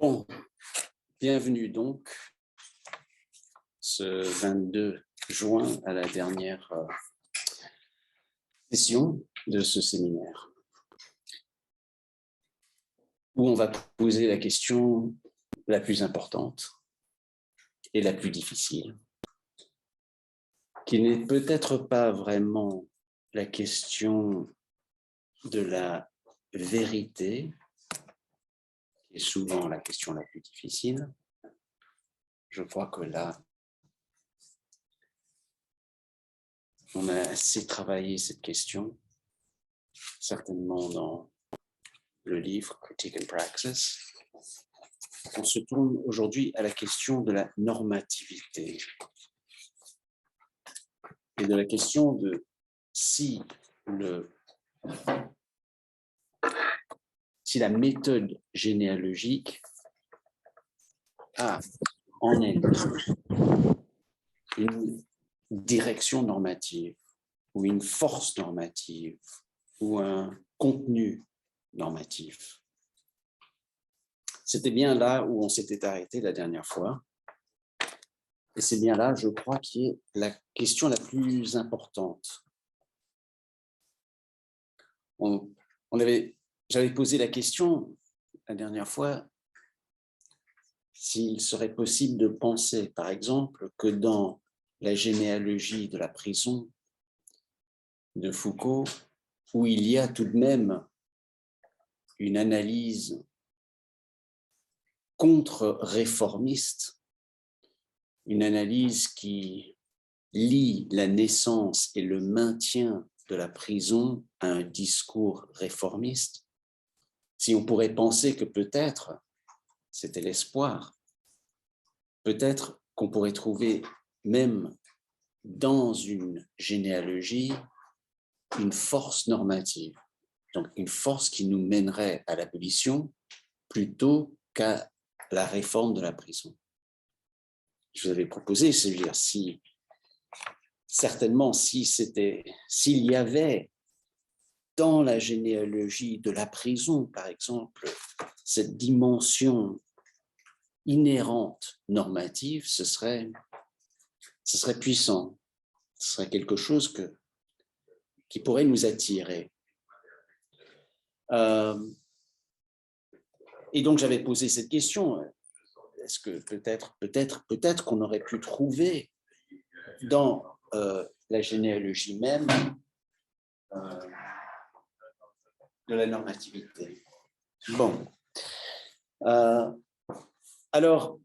Bon, bienvenue donc ce 22 juin à la dernière session de ce séminaire où on va poser la question la plus importante et la plus difficile, qui n'est peut-être pas vraiment la question de la vérité, qui est souvent la question la plus difficile. Je crois que là, on a assez travaillé cette question, certainement dans le livre Critique and Praxis. On se tourne aujourd'hui à la question de la normativité et de la question de si la méthode généalogique a en elle une direction normative ou une force normative ou un contenu normatif. C'était bien là où on s'était arrêté la dernière fois. Et c'est bien là, je crois, qui est la question la plus importante. J'avais posé la question la dernière fois s'il serait possible de penser, par exemple, que dans la généalogie de la prison de Foucault, où il y a tout de même une analyse contre-réformiste, une analyse qui lie la naissance et le maintien de la prison à un discours réformiste, si on pourrait penser que peut-être, c'était l'espoir, peut-être qu'on pourrait trouver même dans une généalogie une force normative, donc une force qui nous mènerait à l'abolition plutôt qu'à la réforme de la prison. Je vous avais proposé, c'est-à-dire certainement s'il y avait dans la généalogie de la prison, par exemple, cette dimension inhérente normative, ce serait puissant, ce serait quelque chose qui pourrait nous attirer. Et donc j'avais posé cette question, est-ce que peut-être qu'on aurait pu trouver dans la généalogie même de la normativité. Bon. Alors,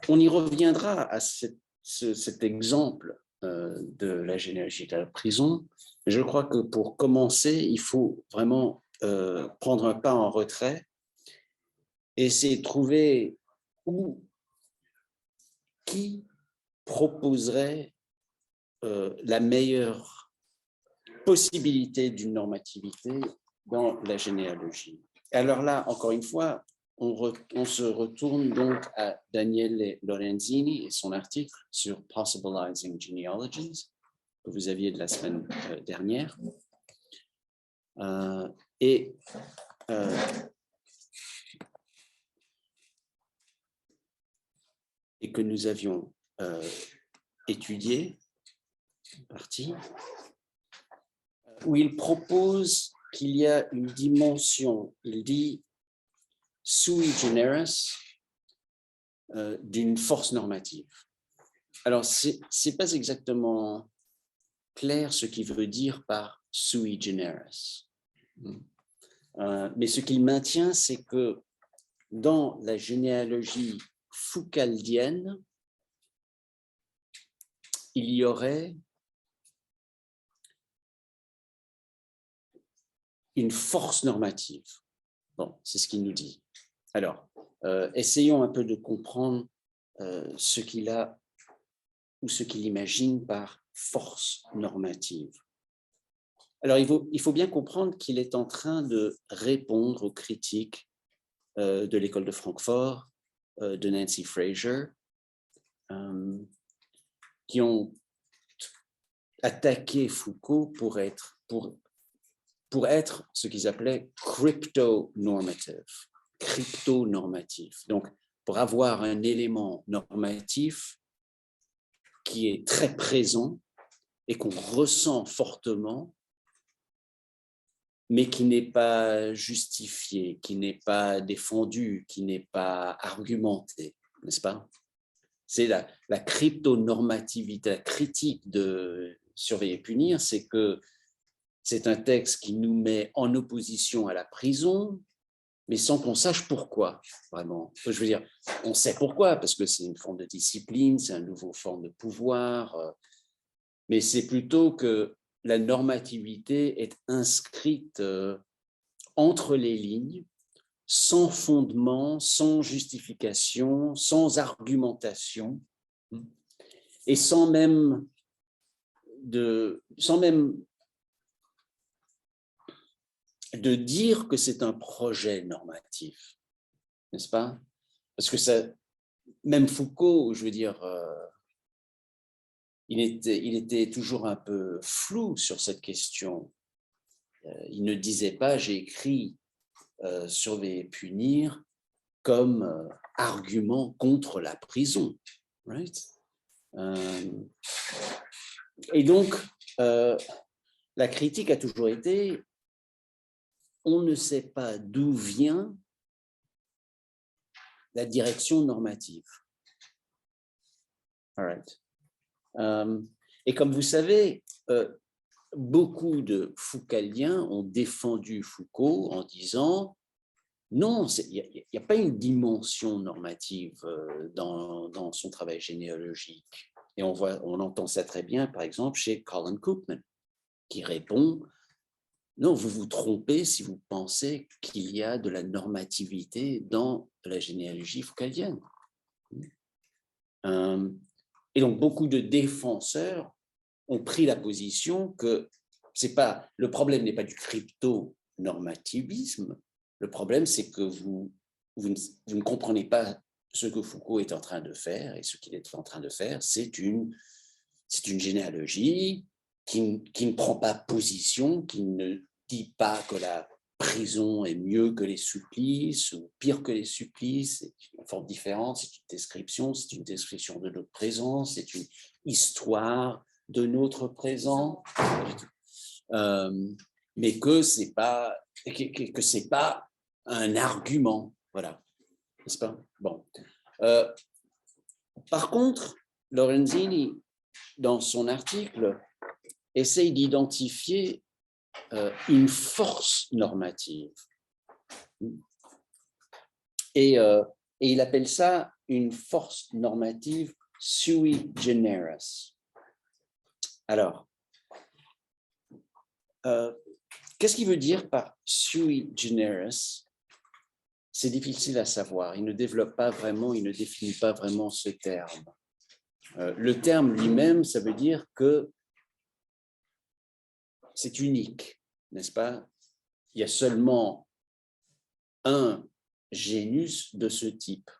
on y reviendra à cet exemple de la généalogie de la prison. Je crois que pour commencer, il faut vraiment prendre un pas en retrait et essayer de trouver qui proposerait la meilleure possibilité d'une normativité dans la généalogie. Alors là, encore une fois, on se retourne donc à Daniele Lorenzini et son article sur Possibilizing Genealogies que vous aviez de la semaine dernière. Et que nous avions étudié, partie, où il propose qu'il y a une dimension, il dit sui generis, d'une force normative. Alors, c'est pas exactement clair ce qu'il veut dire par sui generis. Mais ce qu'il maintient, c'est que dans la généalogie foucaldienne, il y aurait une force normative. Bon, c'est ce qu'il nous dit. Alors, essayons un peu de comprendre ce qu'il a ou ce qu'il imagine par force normative. Alors, il faut bien comprendre qu'il est en train de répondre aux critiques de l'école de Francfort, de Nancy Fraser, qui ont attaqué Foucault pour être ce qu'ils appelaient crypto-normative. crypto-normatif. Donc, pour avoir un élément normatif qui est très présent et qu'on ressent fortement, mais qui n'est pas justifié, qui n'est pas défendu, qui n'est pas argumenté, n'est-ce pas? C'est la cryptonormativité, la critique de Surveiller et punir, c'est que c'est un texte qui nous met en opposition à la prison, mais sans qu'on sache pourquoi, vraiment. Je veux dire, on sait pourquoi, parce que c'est une forme de discipline, c'est une nouvelle forme de pouvoir, mais c'est plutôt que la normativité est inscrite entre les lignes, sans fondement, sans justification, sans argumentation, et sans même de dire que c'est un projet normatif, n'est-ce pas? Parce que ça, même Foucault, je veux dire, il était toujours un peu flou sur cette question. Il ne disait pas « j'ai écrit Surveiller et punir » comme argument contre la prison. Right? Et donc, la critique a toujours été on ne sait pas d'où vient la direction normative. All right. Et comme vous savez, beaucoup de Foucaldiens ont défendu Foucault en disant non, il n'y a pas une dimension normative dans son travail généalogique. Et on entend ça très bien, par exemple, chez Colin Cookman, qui répond non, vous vous trompez si vous pensez qu'il y a de la normativité dans la généalogie foucaldienne. Et donc, beaucoup de défenseurs ont pris la position que le problème n'est pas du crypto-normativisme, le problème c'est que vous ne comprenez pas ce que Foucault est en train de faire, et ce qu'il est en train de faire, c'est une généalogie qui ne prend pas position, qui ne dit pas que la prison est mieux que les supplices ou pire que les supplices, c'est une forme différente, c'est une description de notre présent, c'est une histoire de notre présent, mais que c'est pas un argument, voilà, n'est-ce pas? Bon. Par contre, Lorenzini, dans son article, essaye d'identifier une force normative. Et il appelle ça une force normative sui generis. Alors, qu'est-ce qu'il veut dire par sui generis? C'est difficile à savoir. Il ne développe pas vraiment, il ne définit pas vraiment ce terme. Le terme lui-même, ça veut dire que c'est unique, n'est-ce pas? Il y a seulement un génus de ce type.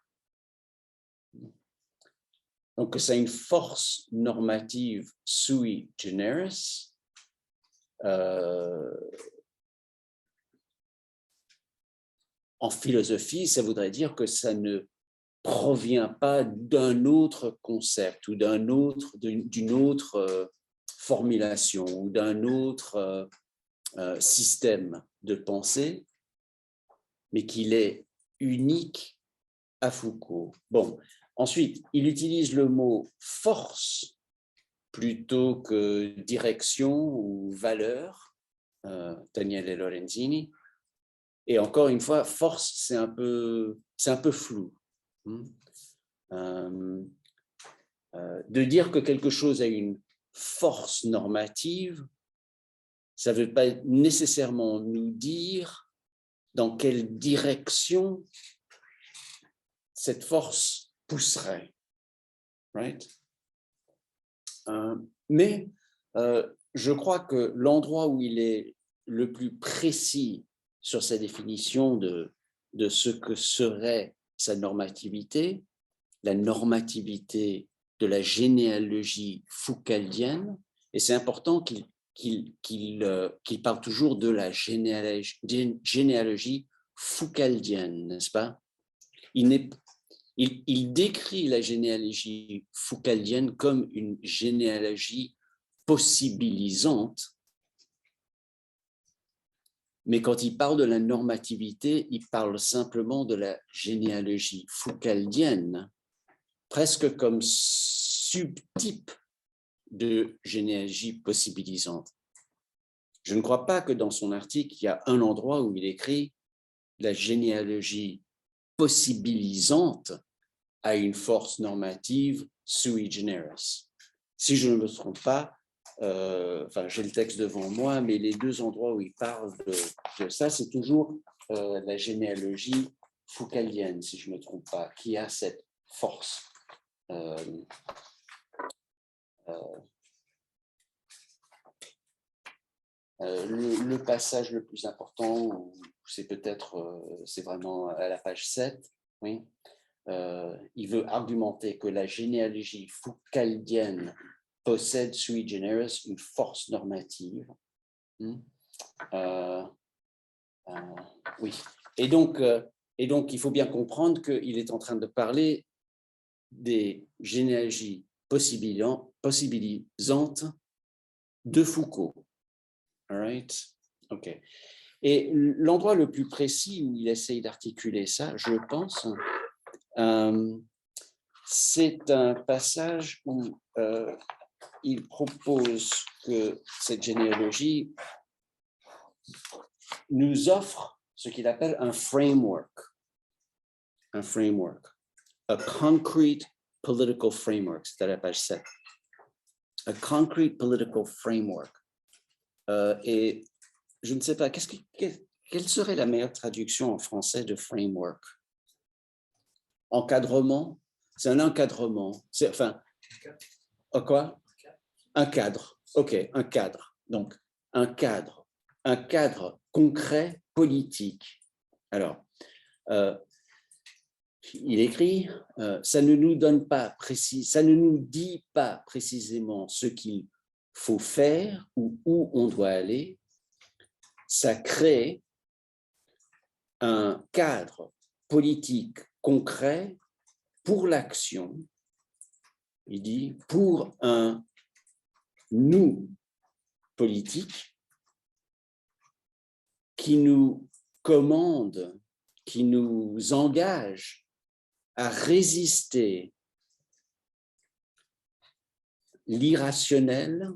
Donc, ça a une force normative sui generis. En philosophie, ça voudrait dire que ça ne provient pas d'un autre concept ou d'une autre formulation ou d'un autre système de pensée, mais qu'il est unique à Foucault. Bon, ensuite, il utilise le mot force plutôt que direction ou valeur, Daniele Lorenzini. Et encore une fois, force, c'est un peu flou. De dire que quelque chose a une force normative, ça ne veut pas nécessairement nous dire dans quelle direction cette force pousserait. Right? Mais je crois que l'endroit où il est le plus précis sur sa définition de ce que serait sa normativité, la normativité de la généalogie foucaldienne, et c'est important qu'il parle toujours de la généalogie foucaldienne, n'est-ce pas? Il décrit la généalogie foucaldienne comme une généalogie possibilisante, mais quand il parle de la normativité, il parle simplement de la généalogie foucaldienne, presque comme subtype de généalogie possibilisante. Je ne crois pas que dans son article, il y a un endroit où il écrit la généalogie possibilisante a une force normative sui generis. Si je ne me trompe pas, j'ai le texte devant moi, mais les deux endroits où il parle de ça, c'est toujours la généalogie foucaldienne, si je ne me trompe pas, qui a cette force. Le passage le plus important, c'est peut-être, c'est vraiment à la page 7, oui. Il veut argumenter que la généalogie foucaldienne possède sui generis une force normative. Oui. Et donc, il faut bien comprendre qu'il est en train de parler des généalogies possibilisantes de Foucault. All right? OK. Et l'endroit le plus précis où il essaye d'articuler ça, je pense, c'est un passage où il propose que cette généalogie nous offre ce qu'il appelle un framework, a concrete political framework, c'est à la page 7. A concrete political framework. Et je ne sais pas, quelle serait la meilleure traduction en français de framework? Encadrement? C'est un encadrement. Quoi? Un cadre. OK, un cadre. Donc, un cadre concret politique. Alors, il écrit, ça ne nous dit pas précisément ce qu'il faut faire ou où on doit aller. Ça crée un cadre politique concret pour l'action. Il dit pour un nous politique qui nous commande, qui nous engage à résister l'irrationnel,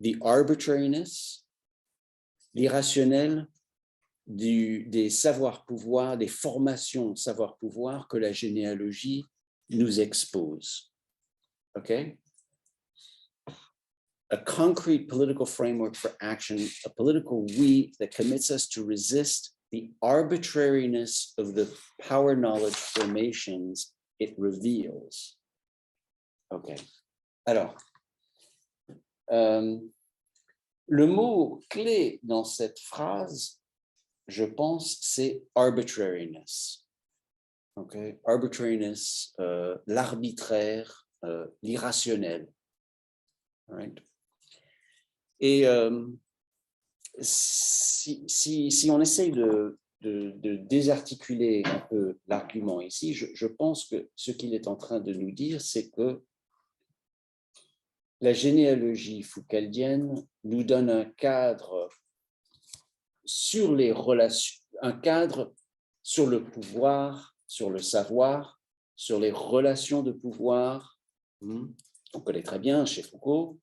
the arbitrariness, l'irrationnel des savoirs-pouvoir, des formations de savoir-pouvoir que la généalogie nous expose. OK? A concrete political framework for action, a political we that commits us to resist the arbitrariness of the power knowledge formations it reveals. OK. Alors, le mot clé dans cette phrase, je pense, c'est arbitrariness. Okay? Arbitrariness, l'arbitraire, l'irrationnel. Right? Et si on essaye de désarticuler un peu l'argument ici, je pense que ce qu'il est en train de nous dire, c'est que la généalogie foucaldienne nous donne un cadre sur les relations, un cadre sur le pouvoir, sur le savoir, sur les relations de pouvoir. On connaît très bien chez Foucault,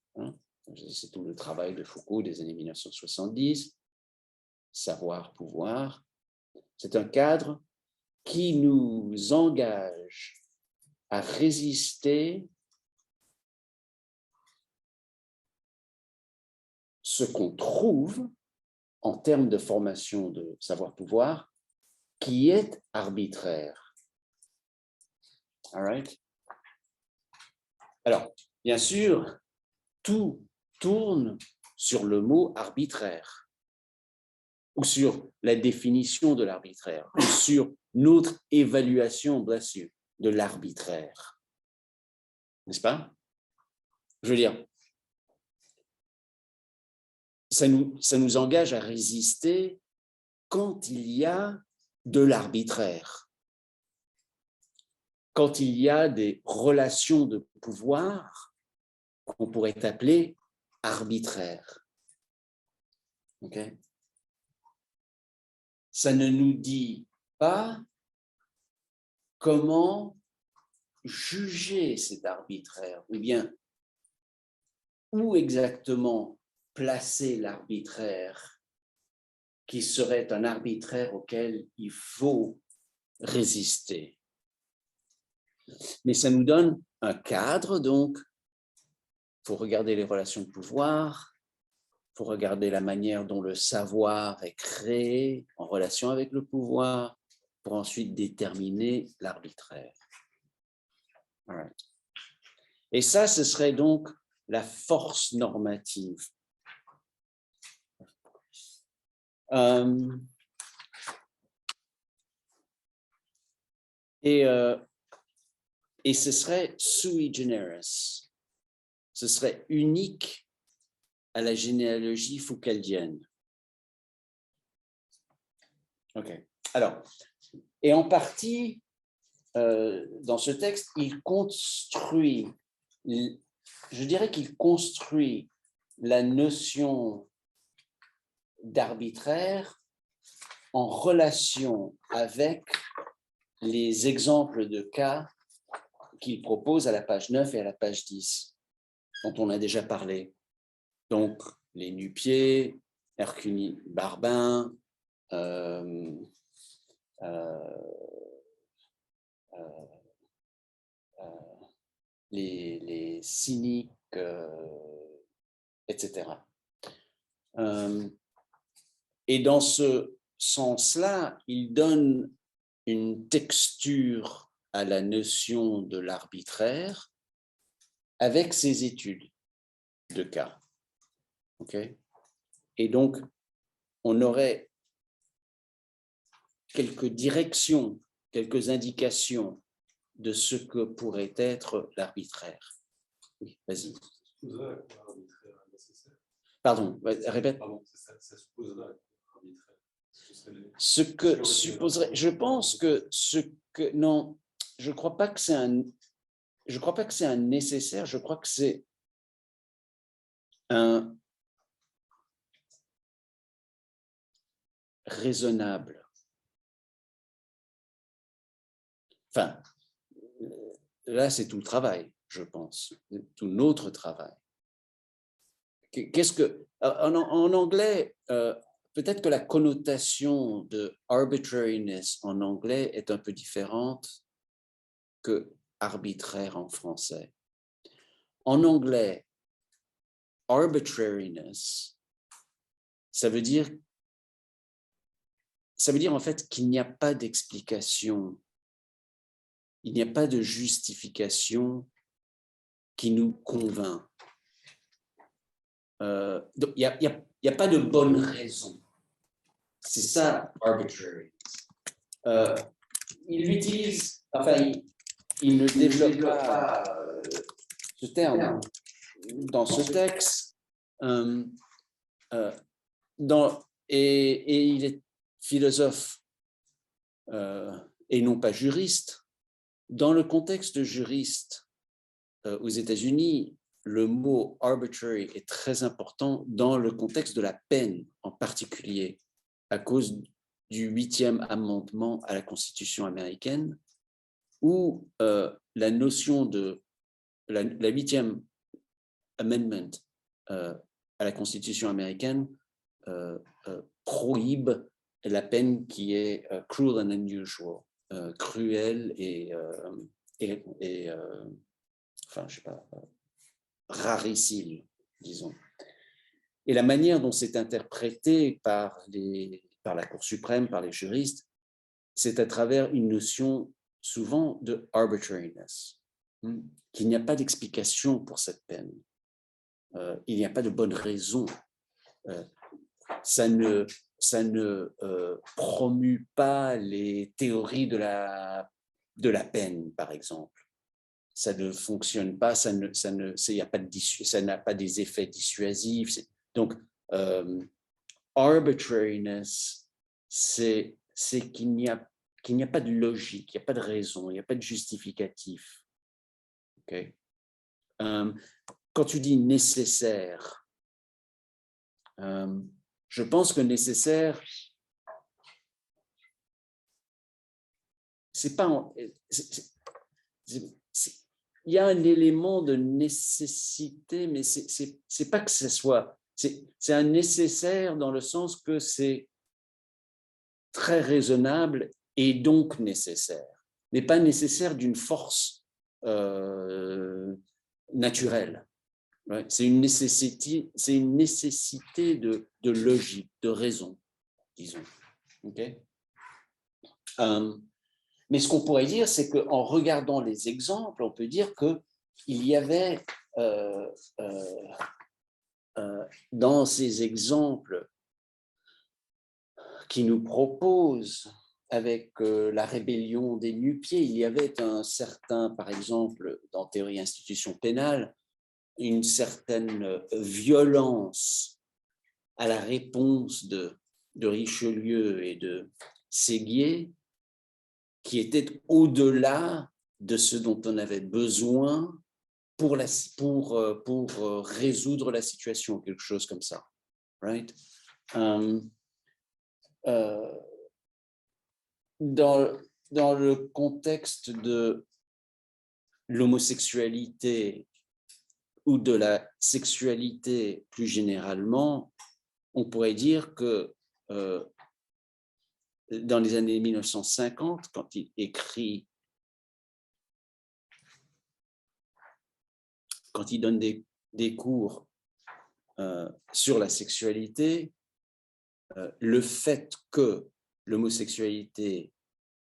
c'est tout le travail de Foucault des années 1970, savoir, pouvoir. C'est un cadre qui nous engage à résister ce qu'on trouve en termes de formation de savoir-pouvoir qui est arbitraire. All right? Alors, bien sûr, tout tourne sur le mot arbitraire, ou sur la définition de l'arbitraire, ou sur notre évaluation, bien sûr, de l'arbitraire. N'est-ce pas? Je veux dire, ça nous engage à résister quand il y a de l'arbitraire, quand il y a des relations de pouvoir qu'on pourrait appeler arbitraires. Okay? Ça ne nous dit pas comment juger cet arbitraire, ou bien où exactement placer l'arbitraire qui serait un arbitraire auquel il faut résister. Mais ça nous donne un cadre, donc il faut regarder les relations de pouvoir, il faut regarder la manière dont le savoir est créé en relation avec le pouvoir, pour ensuite déterminer l'arbitraire. Right. Et ça, ce serait donc la force normative. Et ce serait sui generis, ce serait unique à la généalogie foucaldienne. Ok. Alors, et en partie, dans ce texte, il construit, je dirais qu'il construit la notion d'arbitraire en relation avec les exemples de cas qu'il propose à la page 9 et à la page 10, dont on a déjà parlé. Donc, les nu-pieds, Hercule Barbin, les cyniques, etc. Et dans ce sens-là, il donne une texture à la notion de l'arbitraire avec ses études de cas. Okay? Et donc, on aurait quelques directions, quelques indications de ce que pourrait être l'arbitraire. Oui, vas-y. Pardon, répète. Pardon, ça supposerait arbitraire. Ce que supposerait, je pense que ce que, non, je ne crois pas que c'est un nécessaire, je crois que c'est un raisonnable. Enfin, là, c'est tout le travail, je pense, tout notre travail. Qu'est-ce que, en anglais, peut-être que la connotation de arbitrariness en anglais est un peu différente que arbitraire en français. En anglais, arbitrariness, ça veut dire en fait qu'il n'y a pas d'explication, il n'y a pas de justification qui nous convainc. Donc, il n'y a pas de bonne raison. C'est ça, arbitrary. Il utilise, enfin, il ne développe pas ce terme dans ce texte. Et il est philosophe et non pas juriste. Dans le contexte juriste aux États-Unis, le mot arbitrary est très important dans le contexte de la peine en particulier, à cause du 8e amendement à la Constitution américaine, où la notion de la 8e amendment à la Constitution américaine prohibe la peine qui est cruel and unusual, cruelle et enfin, je sais pas, rarissime, disons. Et la manière dont c'est interprété par la Cour suprême, par les juristes, c'est à travers une notion souvent de arbitrariness, qu'il n'y a pas d'explication pour cette peine. Il n'y a pas de bonne raison. Ça ne promue pas les théories de la peine, par exemple. Ça ne fonctionne pas, ça n'a pas des effets dissuasifs. Donc, arbitrariness, c'est qu'il n'y a pas de logique, il n'y a pas de raison, il n'y a pas de justificatif. Okay? Quand tu dis nécessaire, je pense que nécessaire, c'est pas... il y a un élément de nécessité, mais c'est pas que ce soit... C'est un nécessaire dans le sens que c'est très raisonnable et donc nécessaire, mais pas nécessaire d'une force naturelle. Right? C'est une nécessité de logique, de raison, disons. Okay? Mais ce qu'on pourrait dire, c'est qu'en regardant les exemples, on peut dire qu'il y avait dans ces exemples qui nous proposent avec la rébellion des nu-pieds, il y avait un certain, par exemple, dans théorie institution pénale, une certaine violence à la réponse de Richelieu et de Séguier, qui était au-delà de ce dont on avait besoin pour résoudre la situation, quelque chose comme ça. Right? Dans le contexte de l'homosexualité ou de la sexualité plus généralement, on pourrait dire que dans les années 1950, quand il écrit, quand il donne des cours sur la sexualité, le fait que l'homosexualité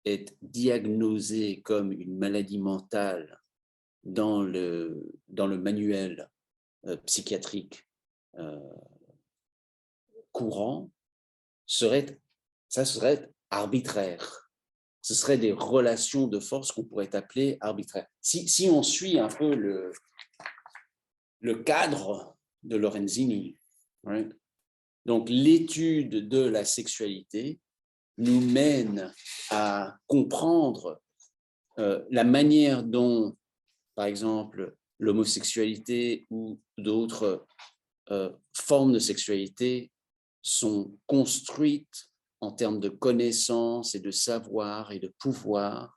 est diagnosée comme une maladie mentale dans le manuel psychiatrique courant serait arbitraire. Ce serait des relations de force qu'on pourrait appeler arbitraires. Si on suit un peu le cadre de Lorenzini, right? Donc l'étude de la sexualité nous mène à comprendre la manière dont, par exemple, l'homosexualité ou d'autres formes de sexualité sont construites en termes de connaissances et de savoir et de pouvoir,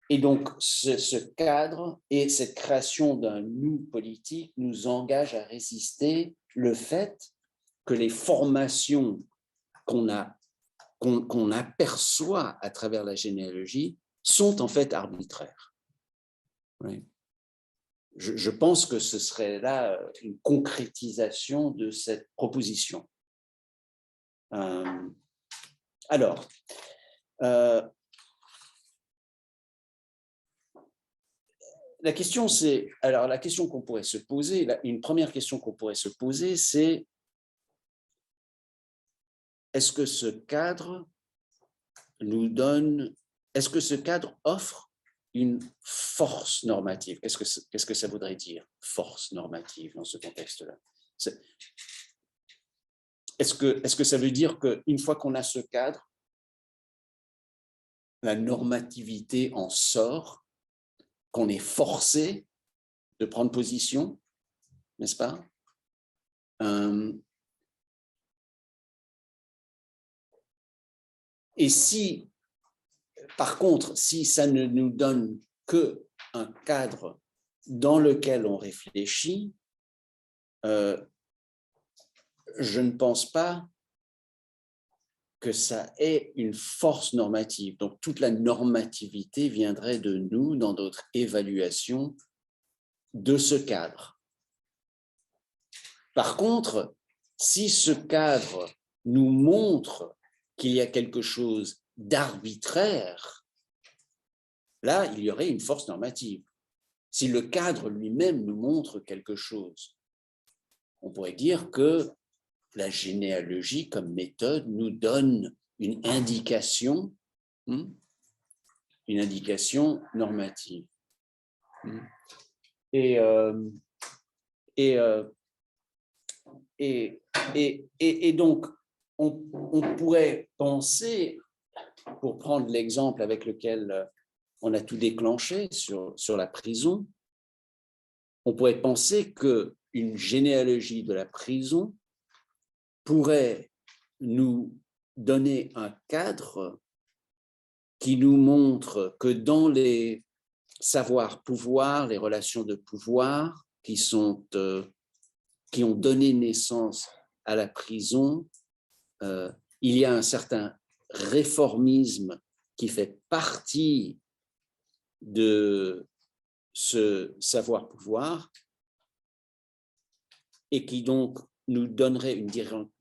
et donc ce cadre et cette création d'un nous politique nous engage à résister le fait que les formations qu'on aperçoit à travers la généalogie sont en fait arbitraires. Right? Je pense que ce serait là une concrétisation de cette proposition. Alors, la question qu'on pourrait se poser, une première question qu'on pourrait se poser, c'est est-ce que ce cadre offre une force normative? Qu'est-ce que ça voudrait dire, force normative, dans ce contexte-là? Est-ce que ça veut dire qu'une fois qu'on a ce cadre, la normativité en sort, qu'on est forcé de prendre position, n'est-ce pas? Et si, par contre, si ça ne nous donne qu'un cadre dans lequel on réfléchit, je ne pense pas que ça ait une force normative. Donc, toute la normativité viendrait de nous dans notre évaluation de ce cadre. Par contre, si ce cadre nous montre qu'il y a quelque chose d'arbitraire, là, il y aurait une force normative. Si le cadre lui-même nous montre quelque chose, on pourrait dire que la généalogie comme méthode nous donne une indication normative. Et Et donc, on pourrait penser, pour prendre l'exemple avec lequel on a tout déclenché sur la prison, on pourrait penser qu'une généalogie de la prison pourrait nous donner un cadre qui nous montre que dans les savoirs-pouvoir, les relations de pouvoir qui ont donné naissance à la prison, il y a un certain réformisme qui fait partie de ce savoir-pouvoir et qui donc nous donnerait une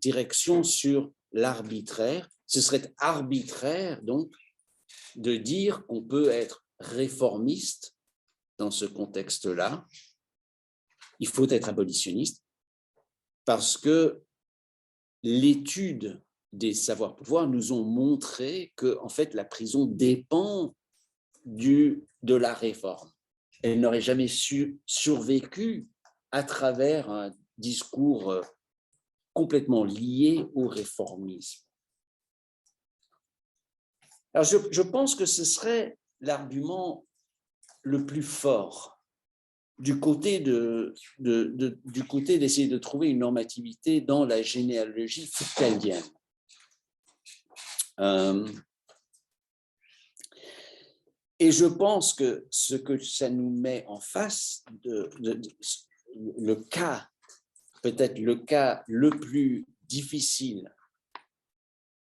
direction sur l'arbitraire. Ce serait arbitraire donc de dire qu'on peut être réformiste dans ce contexte-là. Il faut être abolitionniste parce que l'étude des savoirs-pouvoir nous ont montré que en fait, la prison dépend de la réforme. Elle n'aurait jamais survécu à travers un discours complètement lié au réformisme. Alors, je pense que ce serait l'argument le plus fort du côté d'essayer de trouver une normativité dans la généalogie foucaldienne. Et je pense que ce que ça nous met en face, le cas, peut-être le cas le plus difficile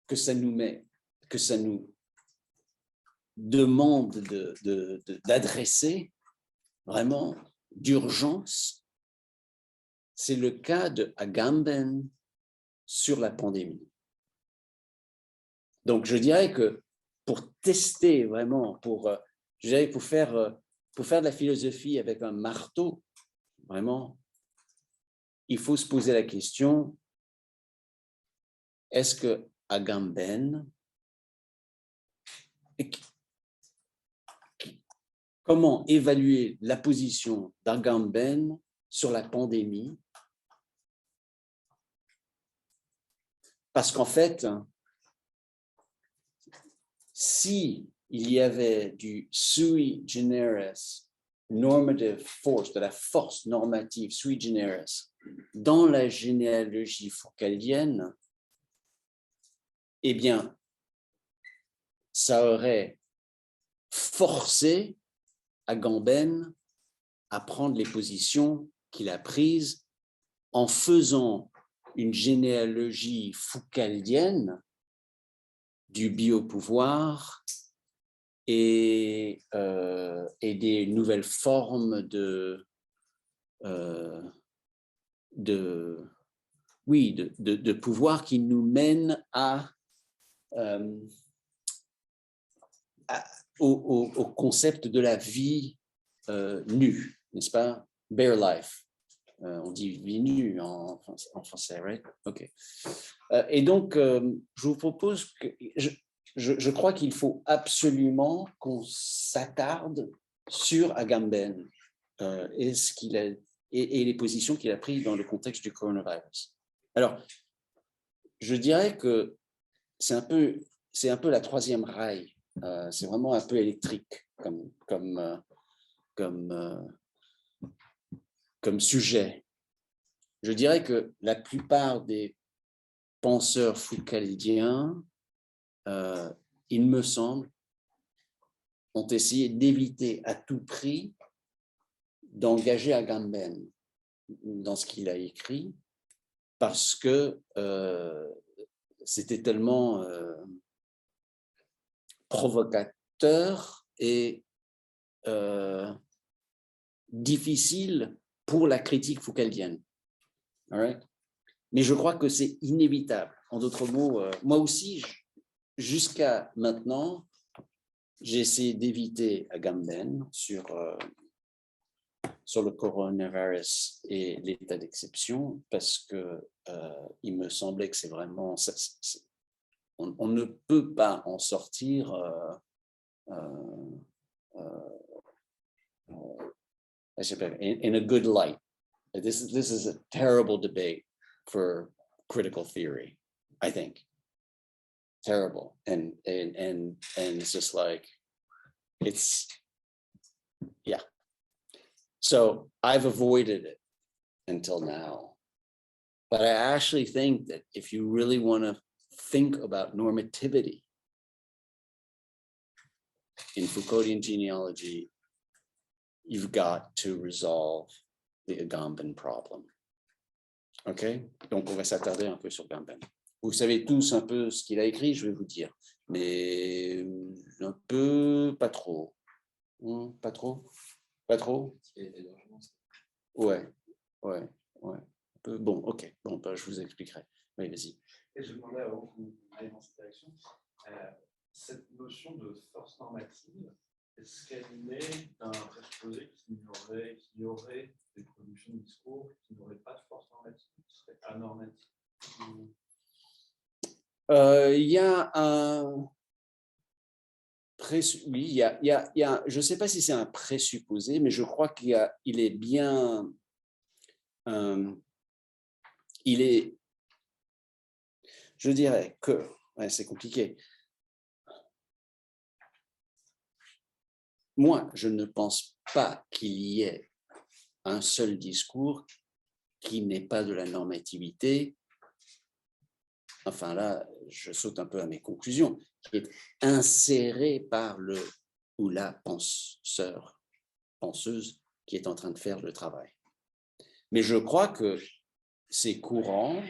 que ça nous demande d'adresser vraiment d'urgence, c'est le cas de Agamben sur la pandémie. Donc, je dirais que pour tester vraiment, pour faire de la philosophie avec un marteau, vraiment, il faut se poser la question, est-ce que Agamben, comment évaluer la position d'Agamben sur la pandémie? Parce qu'en fait, si il y avait du sui generis normative force, de la force normative sui generis dans la généalogie foucaldienne, eh bien, ça aurait forcé Agamben à prendre les positions qu'il a prises en faisant une généalogie foucaldienne du biopouvoir et des nouvelles formes de pouvoir qui nous mènent au concept de la vie nue, n'est-ce pas? Bare life. On dit vie nue en français, right? OK. Et donc, je vous propose que je crois qu'il faut absolument qu'on s'attarde sur Agamben et les positions qu'il a prises dans le contexte du coronavirus. Alors, je dirais que c'est un peu la troisième rail. C'est vraiment un peu électrique comme sujet. Je dirais que la plupart des penseurs foucaldiens, il me semble, ont essayé d'éviter à tout prix d'engager Agamben dans ce qu'il a écrit parce que c'était tellement provocateur et difficile pour la critique foucaldienne. All right? Mais je crois que c'est inévitable. En d'autres mots, moi aussi, jusqu'à maintenant, j'ai essayé d'éviter Agamben sur le coronavirus et l'état d'exception parce que il me semblait que c'est vraiment... on ne peut pas en sortir in a good light. This is a terrible debate for critical theory, I think. Terrible. And it's just like, yeah. So I've avoided it until now. But I actually think that if you really want to think about normativity in Foucauldian genealogy, you've got to resolve the Agamben problem. OK? Donc, on va s'attarder un peu sur Agamben. Vous savez tous un peu ce qu'il a écrit, je vais vous dire. Mais un peu, pas trop. Pas trop? Pas trop? Ouais. Bon, OK. Bon, bah, je vous expliquerai. Oui, vas-y. Et je demandais avant que vous alliez dans cette direction, cette notion de force normative, est-ce qu'elle naît d'un présupposé qu'il y aurait des productions de discours qui n'auraient pas de force normative, qui seraient anormatives? Il y a un... Oui, il y a, je ne sais pas si c'est un présupposé, mais je crois il est bien... il est... Je dirais que... Ouais, c'est compliqué. Moi, je ne pense pas qu'il y ait un seul discours qui n'est pas de la normativité. Enfin là, je saute un peu à mes conclusions, qui est inséré par le ou la penseuse qui est en train de faire le travail. Mais je crois que c'est courant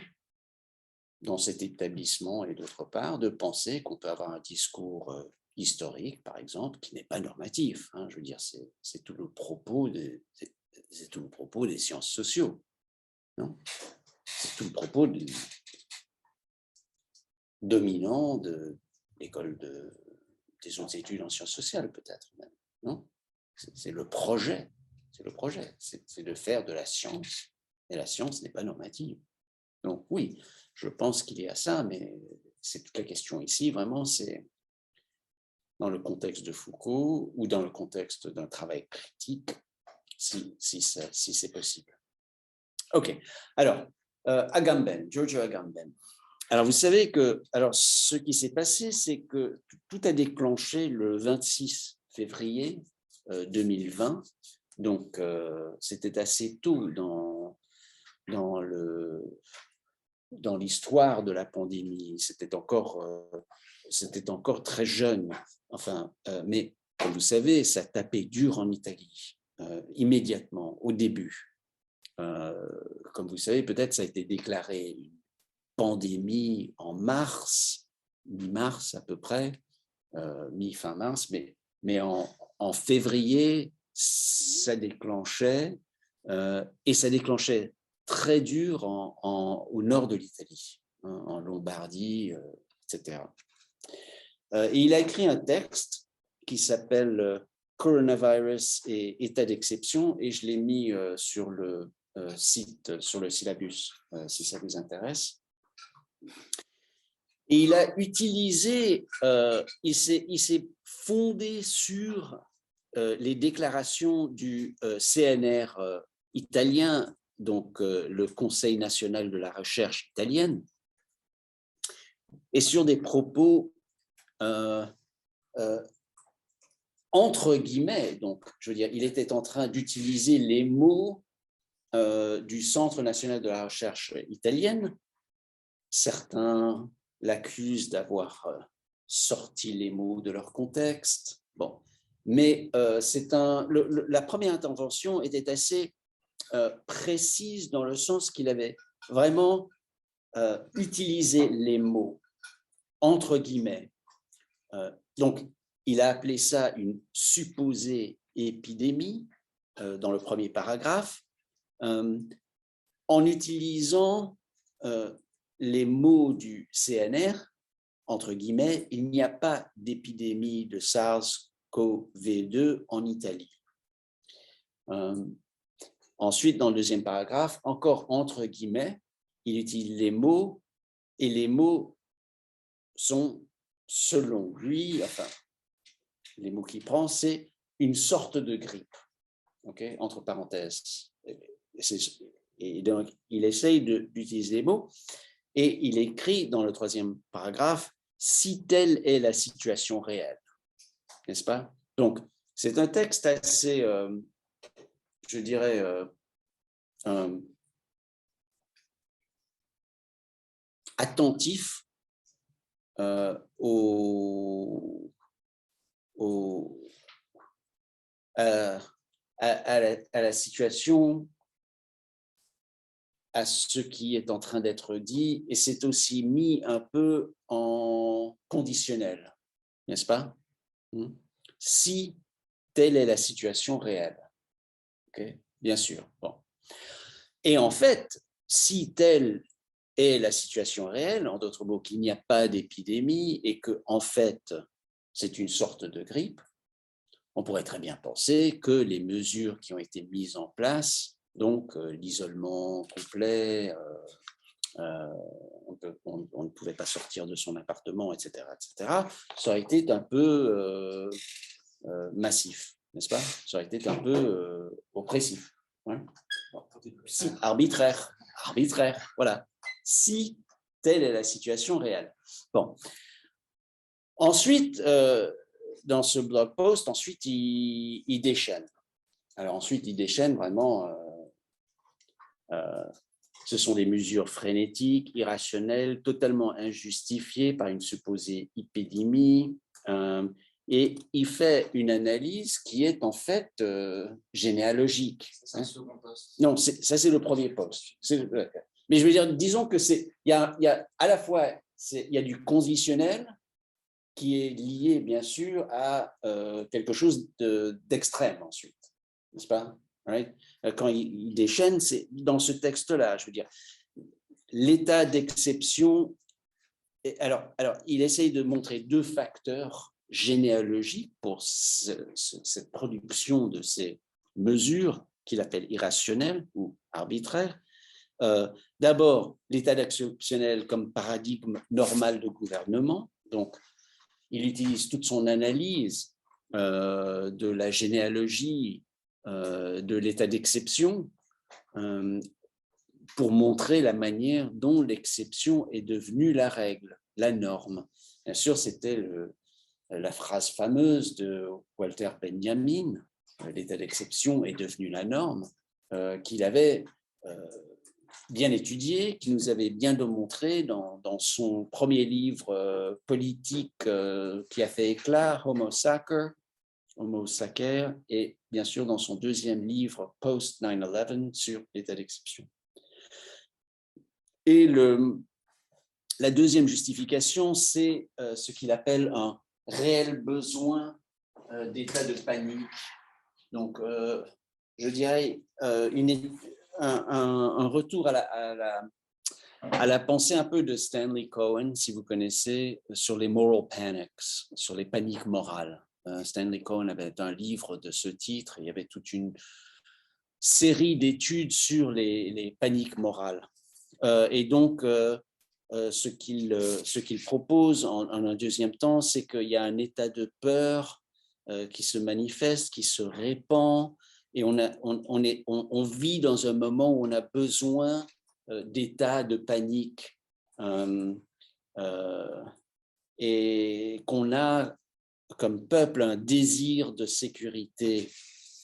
dans cet établissement et d'autre part de penser qu'on peut avoir un discours historique, par exemple, qui n'est pas normatif. Hein, je veux dire, c'est tout le propos des sciences sociaux. Non, c'est tout le propos dominant de l'école des hautes études en sciences sociales, peut-être même. Non, c'est le projet. C'est le projet. C'est de faire de la science. Et la science n'est pas normative. Donc oui, je pense qu'il y a ça, mais c'est toute la question ici, vraiment, c'est dans le contexte de Foucault ou dans le contexte d'un travail critique, si c'est possible. OK. Alors, Agamben, Giorgio Agamben. Alors, vous savez que ce qui s'est passé, c'est que tout a déclenché le 26 février 2020. Donc, c'était assez tôt dans l'histoire de la pandémie. C'était encore très jeune. Enfin, mais comme vous savez, ça tapait dur en Italie, immédiatement, au début. Comme vous savez, peut-être ça a été déclaré une pandémie en mars, mi-mars à peu près, mi-fin mars, mais en février, ça déclenchait, et ça déclenchait très dur au nord de l'Italie, hein, en Lombardie, etc. Et il a écrit un texte qui s'appelle Coronavirus et état d'exception, et je l'ai mis sur le site, sur le syllabus, si ça vous intéresse. Et il a utilisé, il s'est fondé sur les déclarations du CNR italien, donc le Conseil national de la recherche italienne, et sur des propos entre guillemets, donc je veux dire, il était en train d'utiliser les mots du Centre national de la recherche italienne. Certains l'accusent d'avoir sorti les mots de leur contexte. Bon, mais la première intervention était assez précise dans le sens qu'il avait vraiment utilisé les mots entre guillemets. Donc, il a appelé ça une supposée épidémie dans le premier paragraphe, en utilisant les mots du CNR, entre guillemets, il n'y a pas d'épidémie de SARS-CoV-2 en Italie. Ensuite, dans le deuxième paragraphe, encore entre guillemets, il utilise les mots, et les mots sont, selon lui, enfin, les mots qu'il prend, c'est une sorte de grippe, okay, entre parenthèses. Et donc, il essaye d'utiliser les mots. Et il écrit dans le 3e paragraphe, si telle est la situation réelle, n'est-ce pas? Donc, c'est un texte assez, je dirais, attentif à la situation, à ce qui est en train d'être dit, et c'est aussi mis un peu en conditionnel, n'est-ce pas? Si telle est la situation réelle. Okay? Bien sûr. Bon. Et en fait, si telle est la situation réelle, en d'autres mots, qu'il n'y a pas d'épidémie et que, en fait, c'est une sorte de grippe, on pourrait très bien penser que les mesures qui ont été mises en place, donc l'isolement complet, on ne pouvait pas sortir de son appartement, etc., ça aurait été un peu massif, n'est-ce pas? Ça aurait été un peu oppressif. Hein? Bon. Si, arbitraire, voilà. Si telle est la situation réelle. Bon. Ensuite, dans ce blog post, ensuite, il déchaîne. Alors ensuite, il déchaîne vraiment. Ce sont des mesures frénétiques, irrationnelles, totalement injustifiées par une supposée épidémie. Et il fait une analyse qui est en fait généalogique. C'est le second post. Non, ça c'est le premier post. Mais je veux dire, disons que il y a à la fois il y a du conditionnel qui est lié bien sûr à quelque chose d'extrême ensuite, n'est-ce pas? Right? Quand il déchaîne, c'est dans ce texte-là, je veux dire, l'état d'exception. Alors, il essaye de montrer 2 facteurs généalogiques pour cette production de ces mesures qu'il appelle irrationnelles ou arbitraires. D'abord, l'état d'exceptionnel comme paradigme normal de gouvernement. Donc, il utilise toute son analyse de la généalogie de l'état d'exception pour montrer la manière dont l'exception est devenue la règle, la norme. Bien sûr, c'était la phrase fameuse de Walter Benjamin, l'état d'exception est devenu la norme, qu'il avait bien étudié, qui nous avait bien démontré dans son premier livre politique qui a fait éclat, Homo Sacer, et bien sûr dans son deuxième livre, Post 9/11, sur l'état d'exception. Et la deuxième justification, c'est ce qu'il appelle un réel besoin d'état de panique. Donc, je dirais un retour à la pensée un peu de Stanley Cohen, si vous connaissez, sur les moral panics, sur les paniques morales. Stanley Cohen avait un livre de ce titre, il y avait toute une série d'études sur les paniques morales. Et donc, ce qu'il propose en un deuxième temps, c'est qu'il y a un état de peur qui se manifeste, qui se répand, et on vit dans un moment où on a besoin d'état de panique et qu'on a comme peuple un désir de sécurité,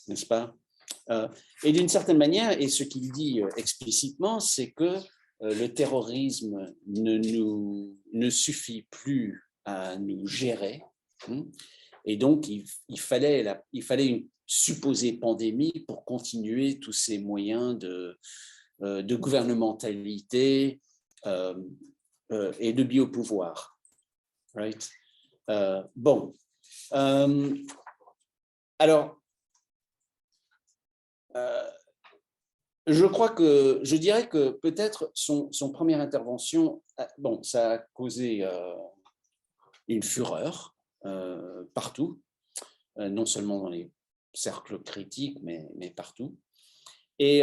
n'est-ce pas? Et d'une certaine manière, et ce qu'il dit explicitement, c'est que le terrorisme ne suffit plus à nous gérer, et donc il fallait une supposée pandémie pour continuer tous ces moyens de gouvernementalité et de biopouvoir. Right? Bon. Alors, je dirais que peut-être son première intervention, bon, ça a causé une fureur partout, non seulement dans les cercles critiques, mais partout. Et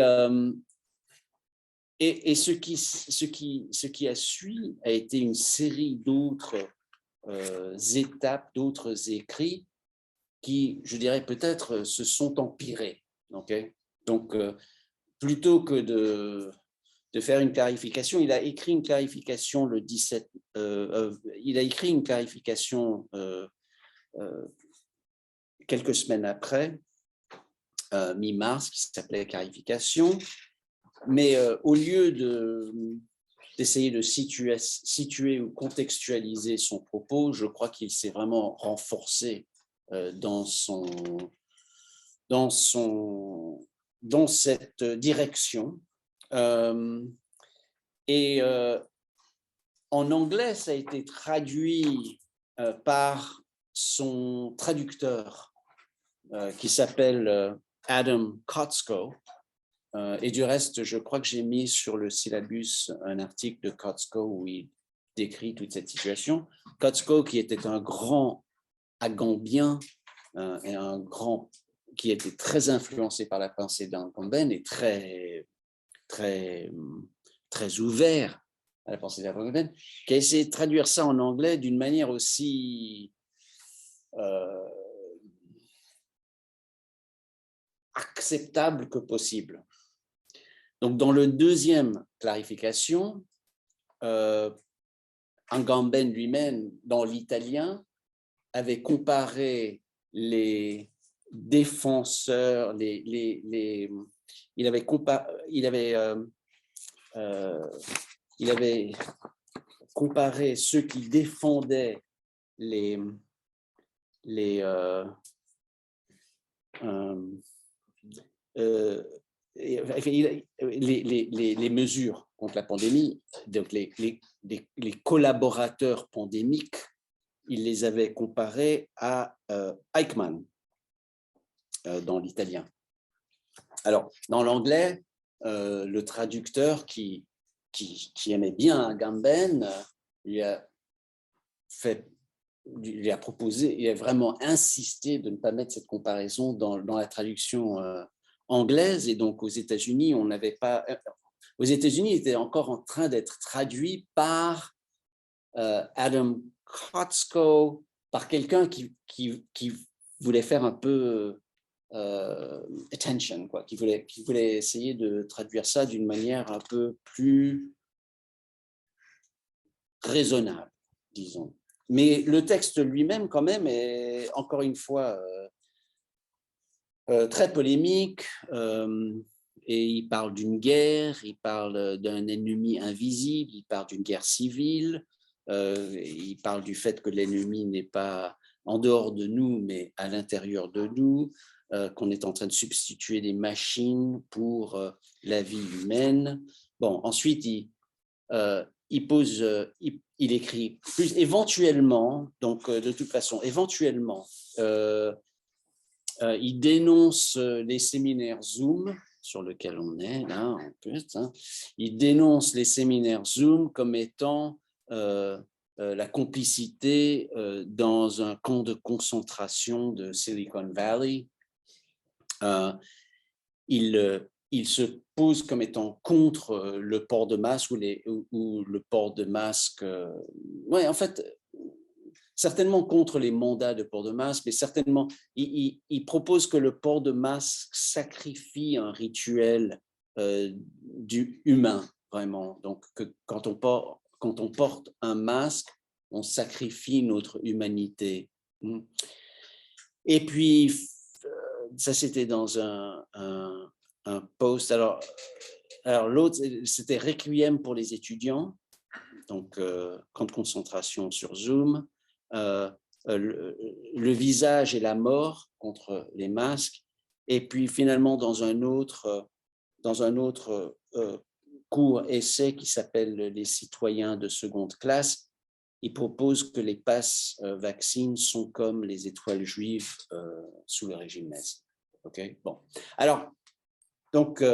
ce qui a suivi a été une série d'autres étapes, d'autres écrits qui, je dirais, peut-être se sont empirés. Okay? Donc, plutôt que de faire une clarification. Il a écrit une clarification le 17, il a écrit une clarification quelques semaines après, mi-mars, qui s'appelait clarification. Mais au lieu d'essayer de situer ou contextualiser son propos, je crois qu'il s'est vraiment renforcé dans cette direction. En anglais, ça a été traduit par son traducteur qui s'appelle Adam Kotsko. Et du reste, je crois que j'ai mis sur le syllabus un article de Kotsko où il décrit toute cette situation. Kotsko, qui était un grand agambien et un grand qui était très influencé par la pensée d'Agamben et très ouvert à la pensée d'Agamben, qui a essayé de traduire ça en anglais d'une manière aussi acceptable que possible. Donc, dans le deuxième clarification, Agamben lui-même, dans l'italien, avait comparé les défenseurs, il avait comparé ceux qui défendaient les mesures contre la pandémie, donc les collaborateurs pandémiques, il les avait comparés à Eichmann dans l'italien. Alors, dans l'anglais, le traducteur qui aimait bien Agamben lui a proposé, il a vraiment insisté de ne pas mettre cette comparaison dans la traduction anglaise, et donc aux États-Unis, on n'avait pas. Aux États-Unis, il était encore en train d'être traduit par Adam Kotsko, par quelqu'un qui voulait faire un peu attention, quoi, qui voulait essayer de traduire ça d'une manière un peu plus raisonnable, disons. Mais le texte lui-même, quand même, est encore une fois très polémique, et il parle d'une guerre, il parle d'un ennemi invisible, il parle d'une guerre civile, il parle du fait que l'ennemi n'est pas en dehors de nous, mais à l'intérieur de nous, qu'on est en train de substituer des machines pour la vie humaine. Bon, ensuite, il écrit plus éventuellement, donc de toute façon, éventuellement, il dénonce les séminaires Zoom sur lesquels on est là en plus. Il dénonce les séminaires Zoom comme étant la complicité dans un camp de concentration de Silicon Valley. Il se pose comme étant contre le port de masque ou le port de masque. Ouais, en fait, certainement contre les mandats de port de masque, mais certainement, il propose que le port de masque sacrifie un rituel du humain, vraiment. Donc, que quand on porte un masque, on sacrifie notre humanité. Et puis, ça, c'était dans un post. Alors l'autre, c'était Requiem pour les étudiants, donc camp de concentration sur Zoom, le visage et la mort contre les masques, et puis finalement dans un autre court essai qui s'appelle Les citoyens de seconde classe, il propose que les passes vaccines sont comme les étoiles juives sous le régime nazi. Ok, bon. Alors, donc,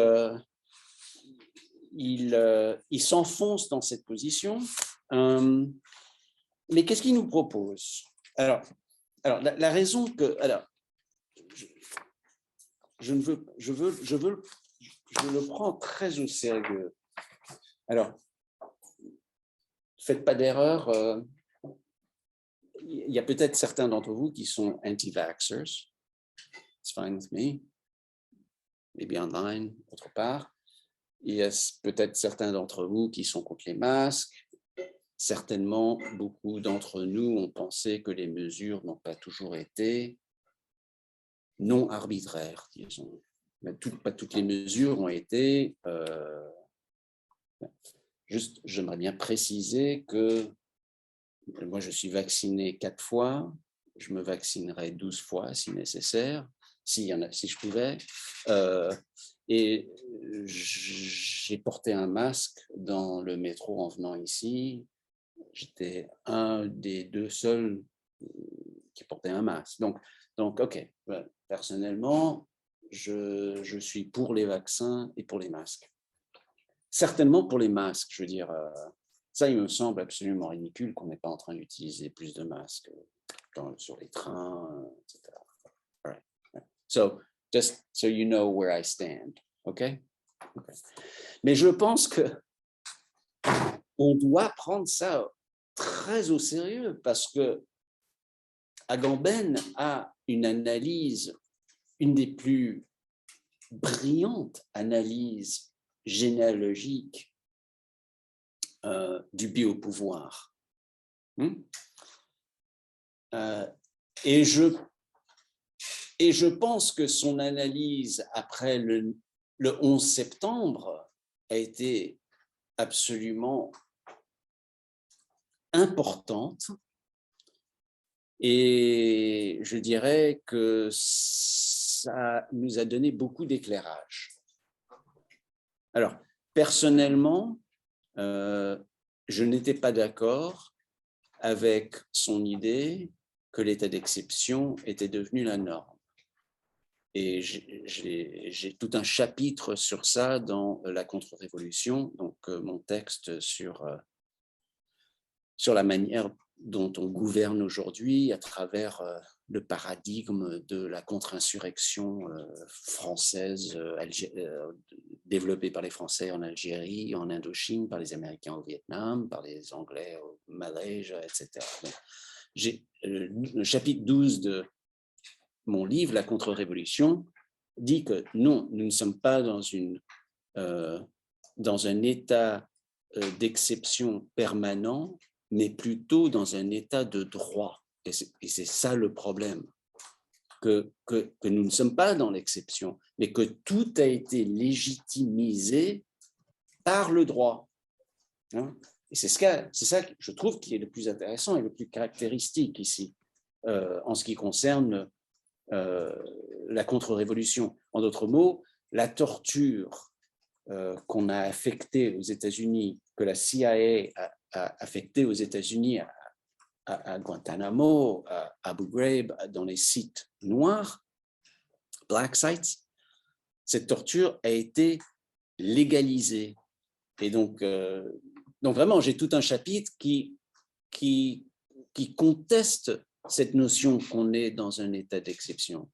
il s'enfonce dans cette position. Mais qu'est-ce qu'il nous propose? Alors la raison que... Alors, je le prends très au sérieux. Alors, faites pas d'erreur. Il y a peut-être certains d'entre vous qui sont anti-vaxxers. It's fine with me. Maybe online, autre part. il y a peut-être certains d'entre vous qui sont contre les masques. Certainement, beaucoup d'entre nous ont pensé que les mesures n'ont pas toujours été non arbitraires, disons. Mais pas toutes les mesures ont été... Juste, j'aimerais bien préciser que moi, je suis vacciné 4 fois. Je me vaccinerai 12 fois si nécessaire, si je pouvais. Et j'ai porté un masque dans le métro en venant ici. J'étais un des 2 seuls qui portait un masque. Donc OK. Personnellement, je suis pour les vaccins et pour les masques. Certainement pour les masques, je veux dire, ça, il me semble absolument ridicule qu'on n'est pas en train d'utiliser plus de masques sur les trains, etc. All right. So, just so you know where I stand, okay? Mais je pense que on doit prendre ça très au sérieux parce que Agamben a une analyse, une des plus brillantes analyses généalogiques du biopouvoir. Et je pense que son analyse après le 11 septembre a été absolument importante et je dirais que ça nous a donné beaucoup d'éclairage. Alors, personnellement, je n'étais pas d'accord avec son idée que l'état d'exception était devenu la norme. Et j'ai tout un chapitre sur ça dans la contre-révolution, donc mon texte sur la manière dont on gouverne aujourd'hui à travers le paradigme de la contre-insurrection française développée par les Français en Algérie, en Indochine, par les Américains au Vietnam, par les Anglais au Malaisie, etc. Donc, j'ai le chapitre 12 de mon livre, La contre-révolution, dit que non, nous ne sommes pas dans un état d'exception permanent, mais plutôt dans un état de droit. Et c'est ça le problème, que nous ne sommes pas dans l'exception, mais que tout a été légitimisé par le droit. Et c'est ça que je trouve qui est le plus intéressant et le plus caractéristique ici, en ce qui concerne la contre-révolution. En d'autres mots, la torture qu'on a affectée aux États-Unis, que la CIA a affectée aux États-Unis à Guantanamo, à Abu Ghraib, dans les sites noirs, black sites, cette torture a été légalisée. Et donc vraiment, j'ai tout un chapitre qui conteste cette notion qu'on est dans un état d'exception.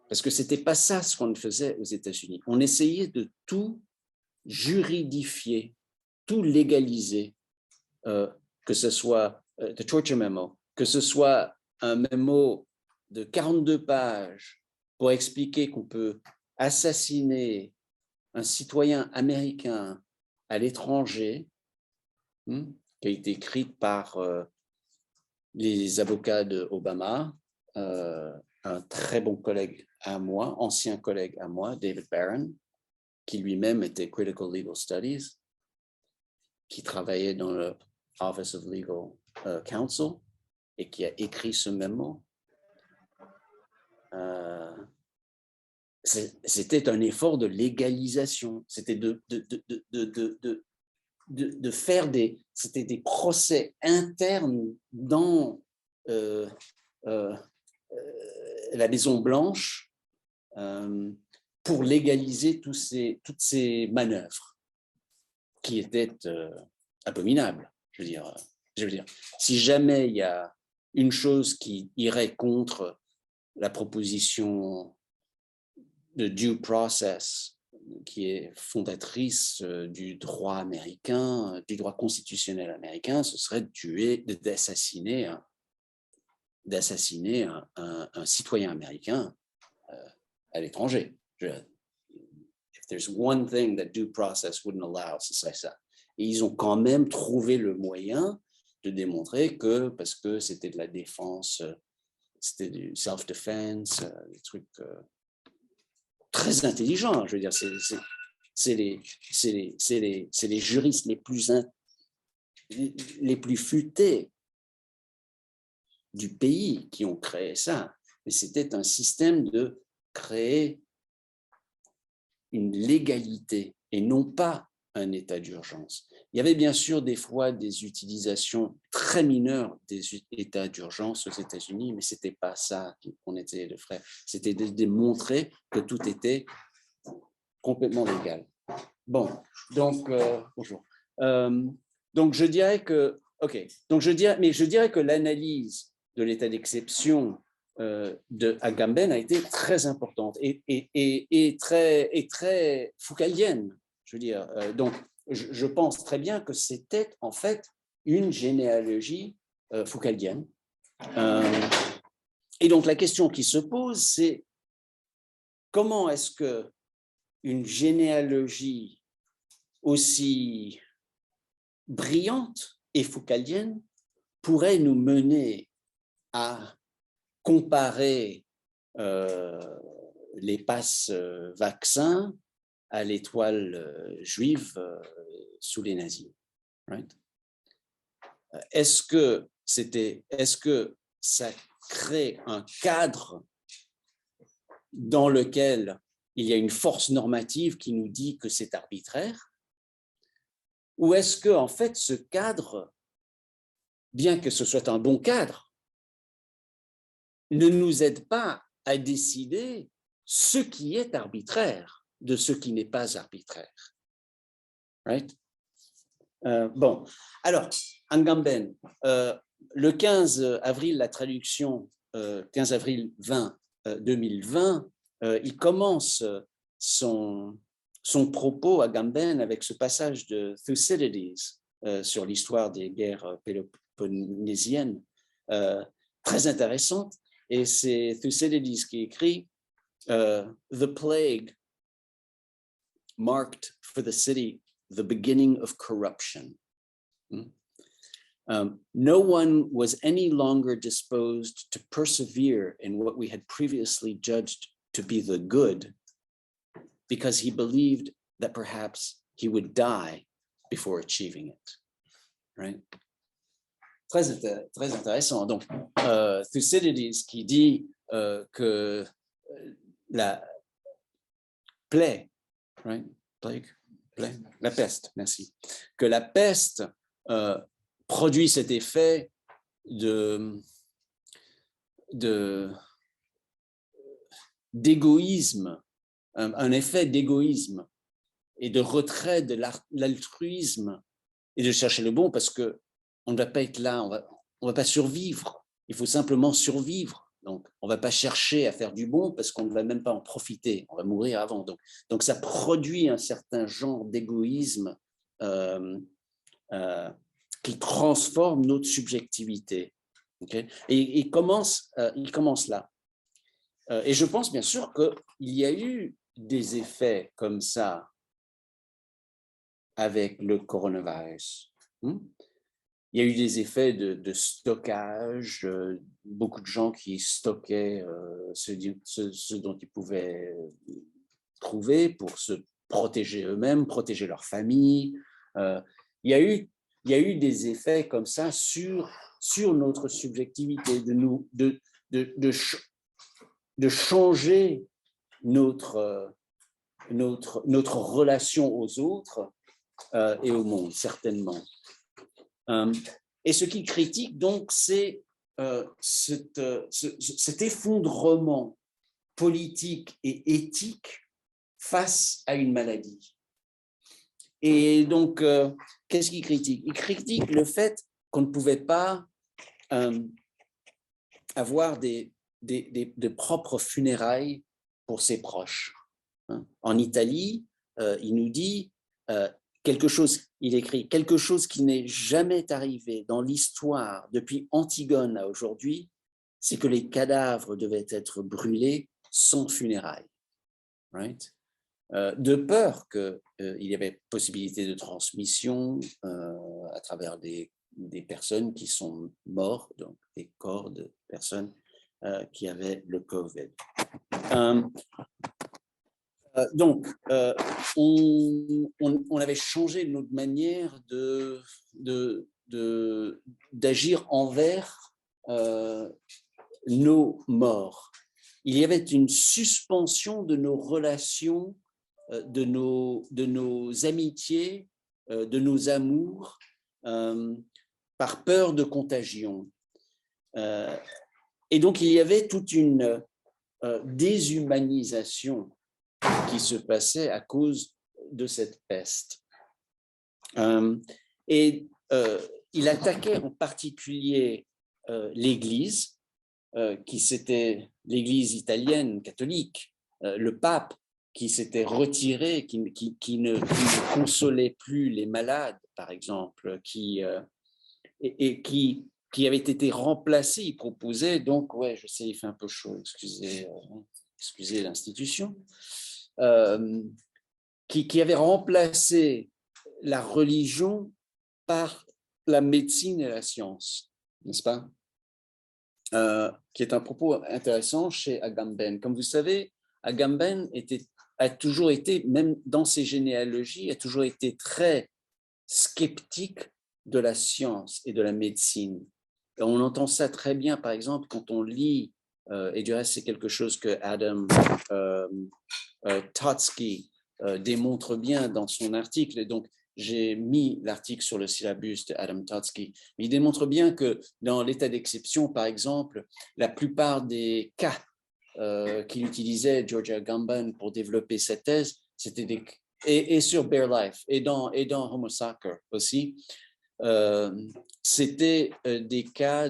Parce que ce n'était pas ça ce qu'on faisait aux États-Unis. On essayait de tout juridifier, tout légaliser, que ce soit the torture memo, que ce soit un mémo de 42 pages pour expliquer qu'on peut assassiner un citoyen américain à l'étranger, qui a été écrite par les avocats d'Obama, un très bon collègue à moi, ancien collègue à moi, David Barron, qui lui-même était Critical Legal Studies, qui travaillait dans le Office of Legal Counsel et qui a écrit ce mémo. C'était un effort de légalisation, c'était de faire des procès internes dans la Maison-Blanche pour légaliser toutes ces manœuvres qui étaient abominables. Je veux dire, si jamais il y a une chose qui irait contre la proposition de due process qui est fondatrice du droit américain, du droit constitutionnel américain, ce serait d'assassiner un citoyen américain à l'étranger. there's one thing that due process wouldn't allow, ce serait ça. Et ils ont quand même trouvé le moyen de démontrer que, parce que c'était de la défense, c'était du self-defense, des trucs très intelligents. Je veux dire, c'est les juristes les plus futés du pays qui ont créé ça. Mais c'était un système de créer une légalité et non pas un état d'urgence. Il y avait bien sûr des fois des utilisations très mineures des états d'urgence aux États-Unis, mais ce n'était pas ça qu'on essayait de faire. C'était de démontrer que tout était complètement légal. Bon, donc, bonjour. Donc, je dirais que, je dirais que l'analyse de l'état d'exception de Agamben a été très importante et très foucaldienne. Je veux dire, donc, je pense très bien que c'était en fait une généalogie foucaldienne. Et donc, la question qui se pose, c'est comment est-ce que une généalogie aussi brillante et foucaldienne pourrait nous mener à comparer les passes vaccins à l'étoile juive sous les nazis. Right? Est-ce que ça crée un cadre dans lequel il y a une force normative qui nous dit que c'est arbitraire? Ou est-ce que, en fait, ce cadre, bien que ce soit un bon cadre, ne nous aide pas à décider ce qui est arbitraire de ce qui n'est pas arbitraire? Right? Bon, alors, Agamben, le 15 avril, la traduction, 15 avril 2020, il commence son propos, Agamben, avec ce passage de Thucydides sur l'histoire des guerres péloponnésiennes, très intéressante, et c'est Thucydides qui écrit The plague marked for the city the beginning of corruption. No one was any longer disposed to persevere in what we had previously judged to be the good, because he believed that perhaps he would die before achieving it. Right? Très intéressant. Donc, Thucydides qui dit que la plaie, right? Plague? La peste, merci. Que la peste produit cet effet d'égoïsme, un effet d'égoïsme et de retrait de l'altruisme et de chercher le bon, parce qu'on ne va pas être là, on va pas survivre, il faut simplement survivre. Donc, on ne va pas chercher à faire du bon parce qu'on ne va même pas en profiter, on va mourir avant. Donc ça produit un certain genre d'égoïsme qui transforme notre subjectivité. Okay? Et il commence là. Et je pense bien sûr qu'il y a eu des effets comme ça avec le coronavirus. Il y a eu des effets de stockage, beaucoup de gens qui stockaient ce dont ils pouvaient trouver pour se protéger eux-mêmes, protéger leur famille. Il y a eu des effets comme ça sur notre subjectivité, de changer notre relation aux autres et au monde, certainement. Et ce qu'il critique, donc, c'est cet effondrement politique et éthique face à une maladie. Et donc, qu'est-ce qu'il critique? Il critique le fait qu'on ne pouvait pas avoir de propres funérailles pour ses proches. En Italie, il nous dit il écrit quelque chose qui n'est jamais arrivé dans l'histoire depuis Antigone à aujourd'hui, c'est que les cadavres devaient être brûlés sans funérailles. Right? de peur qu'il y avait possibilité de transmission à travers des personnes qui sont mortes, donc des corps de personnes qui avaient le COVID. Donc, on avait changé notre manière d'agir envers nos morts. Il y avait une suspension de nos relations, de nos amitiés, de nos amours, par peur de contagion. Et donc, il y avait toute une déshumanisation qui se passait à cause de cette peste. Il attaquait en particulier l'Église, qui c'était l'Église italienne catholique, le pape qui s'était retiré, qui ne consolait plus les malades, par exemple, qui avait été remplacé. Il proposait donc, ouais, je sais, il fait un peu chaud, excusez l'institution, qui avait remplacé la religion par la médecine et la science, n'est-ce pas? Qui est un propos intéressant chez Agamben. Comme vous savez, Agamben a toujours été, même dans ses généalogies, a toujours été très sceptique de la science et de la médecine. Et on entend ça très bien, par exemple, quand on lit, et du reste, c'est quelque chose que Adam Totsky démontre bien dans son article. Et donc, j'ai mis l'article sur le syllabus de Adam Totsky. Mais il démontre bien que dans l'état d'exception, par exemple, la plupart des cas qu'il utilisait, George Agamben, pour développer cette thèse, c'était des et sur Bare Life et dans Homo Sacer aussi, c'était des cas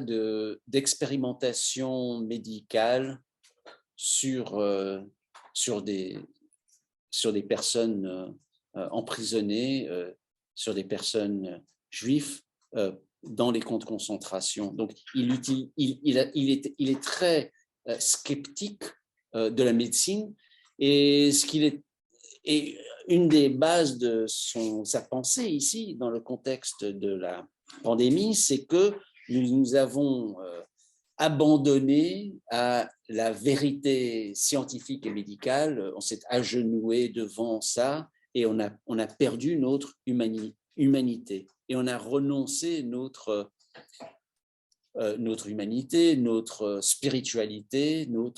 d'expérimentation médicale sur des personnes emprisonnées, sur des personnes juives dans les camps de concentration. Donc, il est très sceptique de la médecine, et une des bases de sa pensée ici, dans le contexte de la pandémie, c'est que nous avons abandonné à la vérité scientifique et médicale, on s'est agenoué devant ça et on a perdu notre humanité et on a renoncé notre humanité, notre spiritualité, nos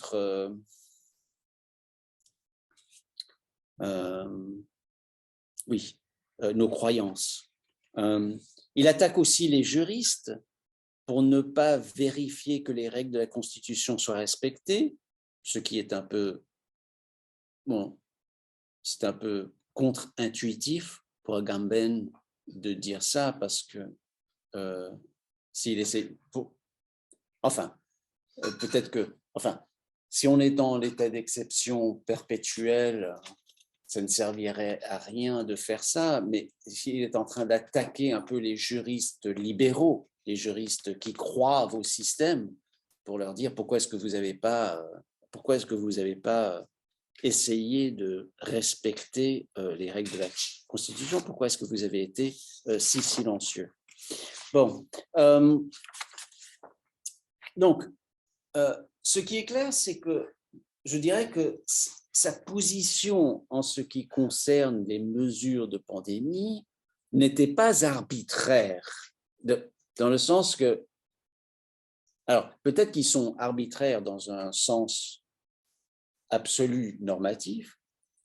croyances. Il attaque aussi les juristes pour ne pas vérifier que les règles de la Constitution soient respectées, ce qui est un peu, c'est un peu contre-intuitif pour Agamben de dire ça, parce que s'il essaie, peut-être que, si on est dans l'état d'exception perpétuel, ça ne servirait à rien de faire ça, mais s'il est en train d'attaquer un peu les juristes libéraux, les juristes qui croient au système, pour leur dire pourquoi est-ce que vous n'avez pas essayé de respecter les règles de la Constitution, pourquoi est-ce que vous avez été si silencieux. Bon, donc, ce qui est clair, c'est que je dirais que sa position en ce qui concerne les mesures de pandémie n'était pas arbitraire, dans le sens que, alors peut-être qu'ils sont arbitraires dans un sens absolu normatif,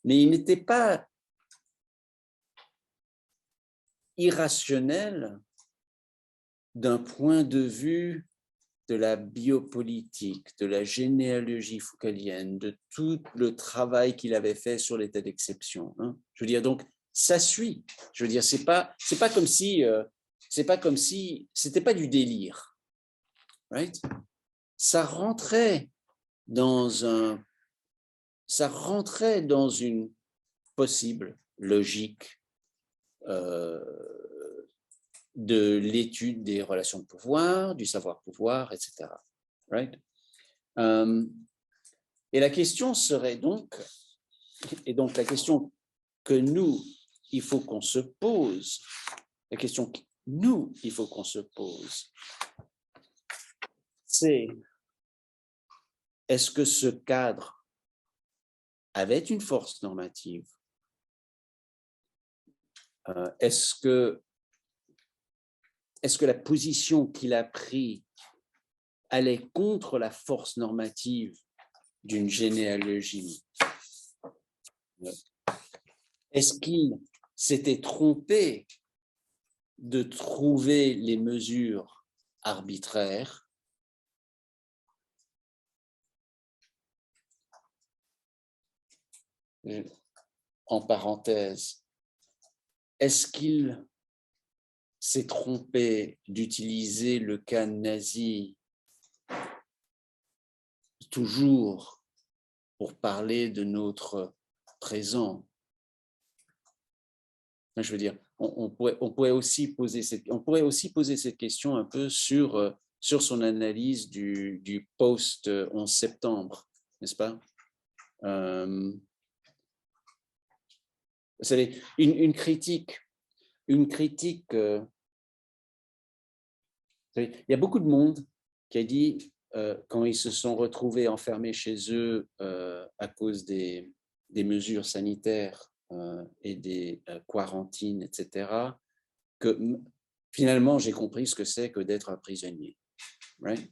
mais ils n'étaient pas irrationnels d'un point de vue de la biopolitique, de la généalogie foucalienne, de tout le travail qu'il avait fait sur l'état d'exception. Hein. Je veux dire, donc, ça suit. Je veux dire, c'est pas comme si, c'était pas du délire. Right? Ça rentrait dans une possible logique de l'étude des relations de pouvoir, du savoir-pouvoir, etc. Right? Et la question serait donc, Et donc, la question que nous, il faut qu'on se pose, la question que nous, il faut qu'on se pose, c'est est-ce que ce cadre avait une force normative? Est-ce que la position qu'il a prise allait contre la force normative d'une généalogie? Est-ce qu'il s'était trompé de trouver les mesures arbitraires? En parenthèse, est-ce qu'il s'est trompé d'utiliser le cas nazi toujours pour parler de notre présent? Je veux dire, on pourrait aussi poser cette question un peu sur son analyse du post-11 septembre, n'est-ce pas? C'est une critique. Il y a beaucoup de monde qui a dit, quand ils se sont retrouvés enfermés chez eux à cause des mesures sanitaires et des quarantines, etc., que finalement, j'ai compris ce que c'est que d'être un prisonnier. Right?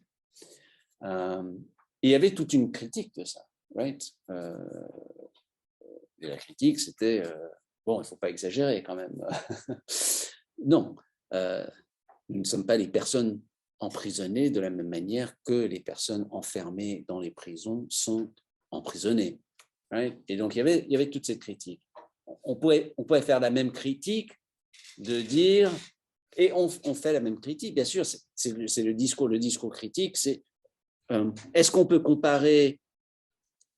Il y avait toute une critique de ça. Right? Et la critique, c'était, bon, il ne faut pas exagérer quand même. Non, nous ne sommes pas les personnes emprisonnées de la même manière que les personnes enfermées dans les prisons sont emprisonnées. Right? Et donc, il y avait toute cette critique. On pourrait faire la même critique de dire, et on fait la même critique, bien sûr, c'est le discours critique, c'est est-ce qu'on peut comparer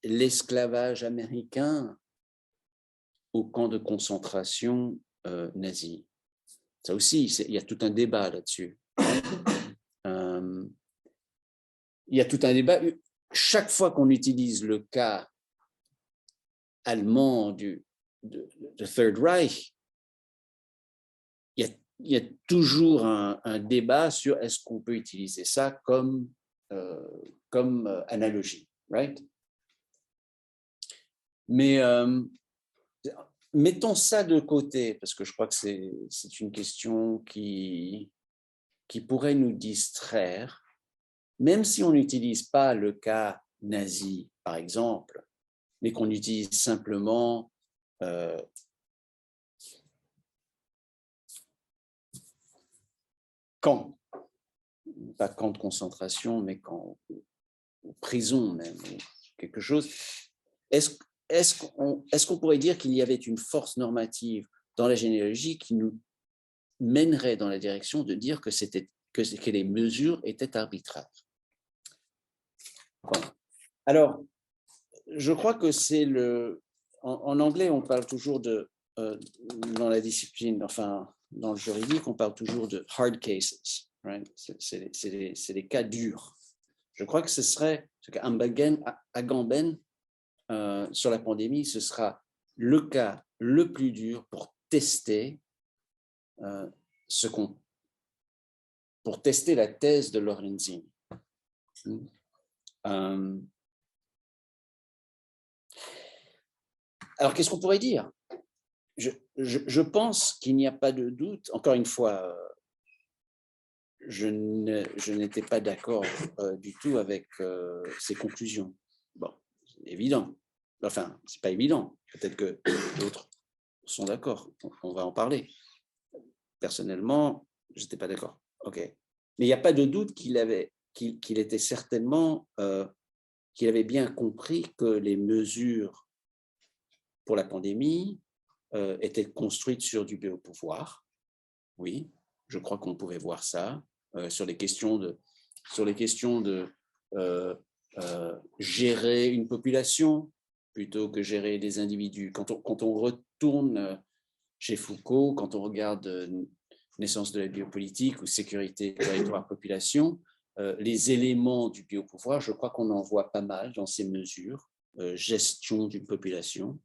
l'esclavage américain au camp de concentration nazi? Ça aussi, il y a tout un débat là-dessus. Il y a tout un débat. Chaque fois qu'on utilise le cas allemand de Third Reich, il y a toujours un débat sur est-ce qu'on peut utiliser ça comme analogie, right? Mais mettons ça de côté, parce que je crois que c'est une question qui pourrait nous distraire, même si on n'utilise pas le cas nazi, par exemple, mais qu'on utilise simplement camp, pas camp de concentration, mais camp, ou prison même, ou quelque chose. Est-ce qu'on pourrait dire qu'il y avait une force normative dans la généalogie qui nous mènerait dans la direction de dire que les mesures étaient arbitraires? Voilà. Alors, je crois que c'est en anglais, on parle toujours de, dans la discipline, enfin, dans le juridique, on parle toujours de hard cases. Right? C'est les cas durs. Je crois que ce serait, ce qu'Agamben, sur la pandémie, ce sera le cas le plus dur pour tester pour tester la thèse de Lorenzini. Alors, qu'est-ce qu'on pourrait dire? Je pense qu'il n'y a pas de doute, encore une fois, je n'étais pas d'accord du tout avec ces conclusions. Bon, c'est évident. Enfin, c'est pas évident. Peut-être que d'autres sont d'accord. On va en parler. Personnellement, je n'étais pas d'accord. OK. Mais il n'y a pas de doute qu'il était certainement, qu'il avait bien compris que les mesures pour la pandémie étaient construites sur du biopouvoir. Oui, je crois qu'on pouvait voir ça sur les questions de gérer une population plutôt que gérer des individus. Quand on retourne chez Foucault, quand on regarde Naissance de la biopolitique ou Sécurité, territoire, population, les éléments du biopouvoir, je crois qu'on en voit pas mal dans ces mesures. gestion d'une population,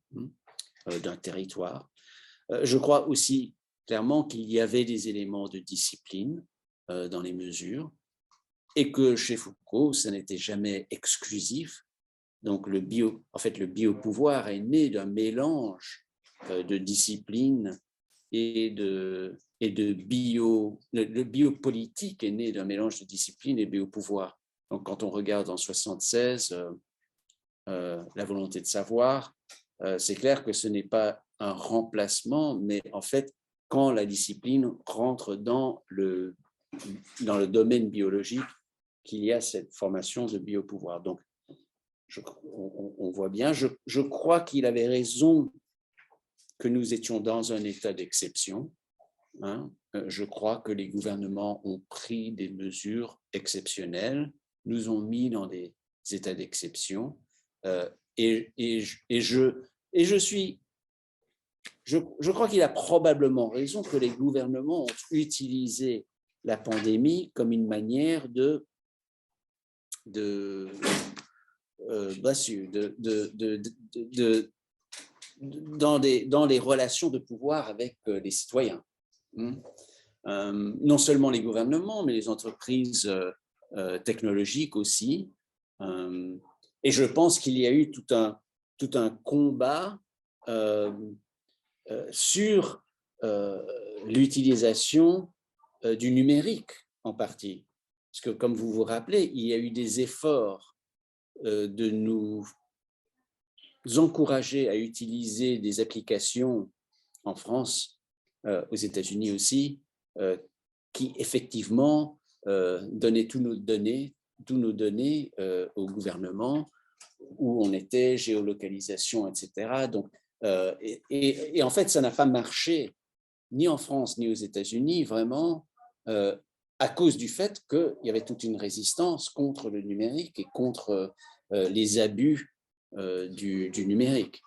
d'un territoire. Je crois aussi clairement qu'il y avait des éléments de discipline dans les mesures et que chez Foucault, ça n'était jamais exclusif. Donc le biopouvoir est né d'un mélange de discipline et de le biopolitique est né d'un mélange de discipline et de biopouvoir. Donc quand on regarde en 76 la volonté de savoir, c'est clair que ce n'est pas un remplacement, mais en fait, quand la discipline rentre dans le domaine biologique, qu'il y a cette formation de biopouvoir. Donc, on voit bien, je crois qu'il avait raison que nous étions dans un état d'exception. Je crois que les gouvernements ont pris des mesures exceptionnelles, nous ont mis dans des états d'exception, je crois qu'il a probablement raison que les gouvernements ont utilisé la pandémie comme une manière dans les relations de pouvoir avec les citoyens. Non seulement les gouvernements, mais les entreprises technologiques aussi. Et je pense qu'il y a eu tout un combat sur l'utilisation du numérique en partie. Parce que, comme vous vous rappelez, il y a eu des efforts de nous encourager à utiliser des applications en France, aux États-Unis aussi, qui effectivement donnaient tous nos données au gouvernement, où on était, géolocalisation, etc. Donc, et en fait, ça n'a pas marché ni en France ni aux États-Unis vraiment à cause du fait qu'il y avait toute une résistance contre le numérique et contre les abus du numérique.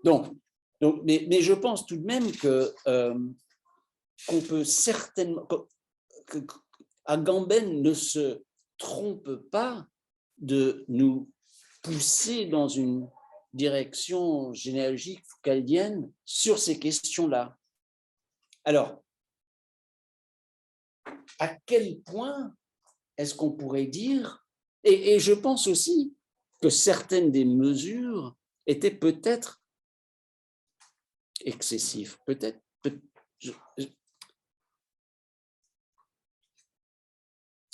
Donc, mais je pense tout de même qu'on peut certainement, qu'Agamben ne se trompe pas de nous pousser dans une direction généalogique foucaldienne sur ces questions-là. Alors, à quel point est-ce qu'on pourrait dire, et je pense aussi que certaines des mesures étaient peut-être excessives, peut-être.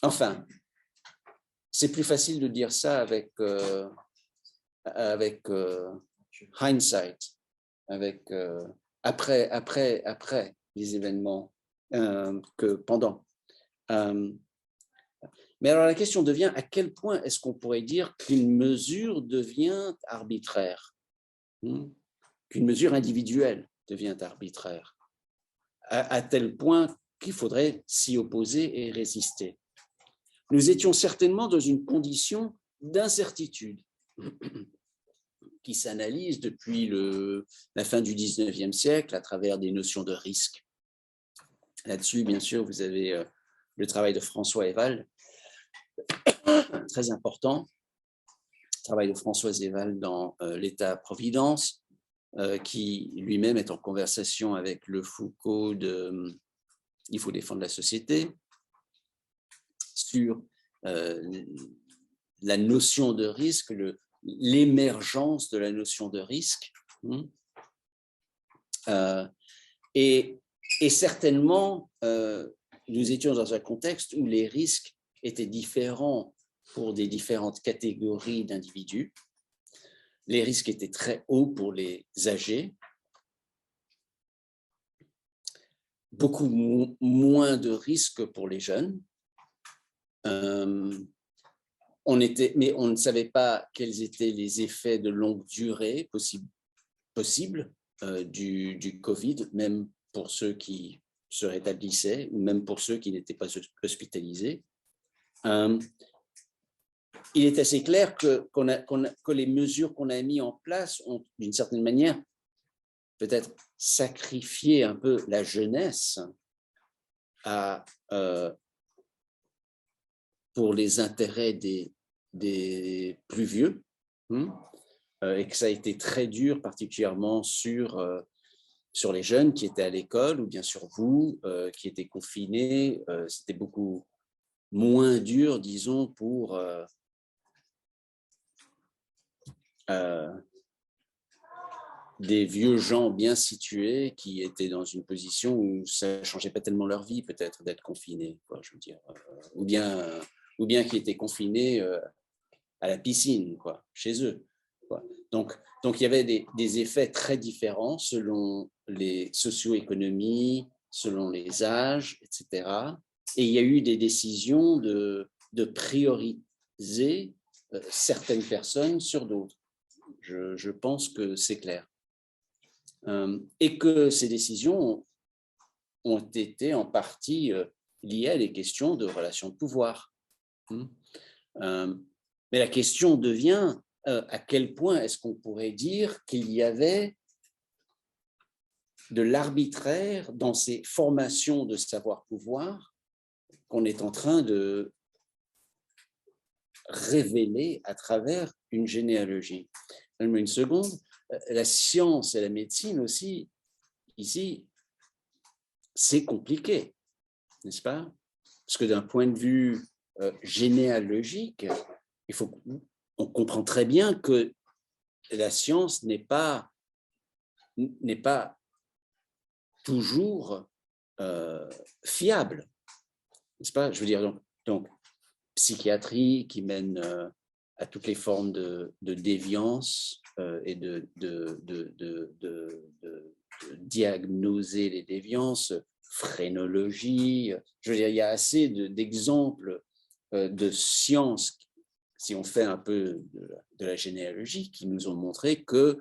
Enfin, c'est plus facile de dire ça avec hindsight, après les événements que pendant. Mais alors la question devient à quel point est-ce qu'on pourrait dire qu'une mesure devient arbitraire, qu'une mesure individuelle devient arbitraire, à tel point qu'il faudrait s'y opposer et résister. Nous étions certainement dans une condition d'incertitude qui s'analyse depuis la fin du 19e siècle à travers des notions de risque. Là-dessus, bien sûr, vous avez le travail de François Ewald, très important, le travail de François Ewald dans l'État-providence, qui lui-même est en conversation avec le Foucault de « Il faut défendre la société », sur la notion de risque, l'émergence de la notion de risque. Et certainement, nous étions dans un contexte où les risques étaient différents pour des différentes catégories d'individus. Les risques étaient très hauts pour les âgés, beaucoup moins de risques pour les jeunes. Mais on ne savait pas quels étaient les effets de longue durée possibles du Covid, même pour ceux qui se rétablissaient ou même pour ceux qui n'étaient pas hospitalisés. Il est assez clair que les mesures qu'on a mises en place ont, d'une certaine manière, peut-être sacrifié un peu la jeunesse pour les intérêts des plus vieux. et que ça a été très dur, particulièrement sur les jeunes qui étaient à l'école, ou bien sur vous qui étaient confinés. C'était beaucoup moins dur, disons, pour des vieux gens bien situés qui étaient dans une position où ça ne changeait pas tellement leur vie, peut-être, d'être confinés, quoi, je veux dire. Ou bien qui étaient confinés à la piscine, quoi, chez eux, quoi. Donc, il y avait des effets très différents selon les socio-économies, selon les âges, etc. Et il y a eu des décisions de prioriser certaines personnes sur d'autres. Je pense que c'est clair. Et que ces décisions ont été en partie liées à des questions de relations de pouvoir. Mais la question devient à quel point est-ce qu'on pourrait dire qu'il y avait de l'arbitraire dans ces formations de savoir-pouvoir qu'on est en train de révéler à travers une généalogie. Une seconde, la science et la médecine aussi, ici, c'est compliqué, n'est-ce pas? Parce que d'un point de vue généalogique, on comprend très bien que la science n'est pas toujours fiable, n'est-ce pas? Je veux dire, donc psychiatrie qui mène à toutes les formes de déviance et de diagnoser les déviances, phrénologie. Je veux dire, il y a assez d'exemples de sciences, si on fait un peu de la généalogie, qui nous ont montré que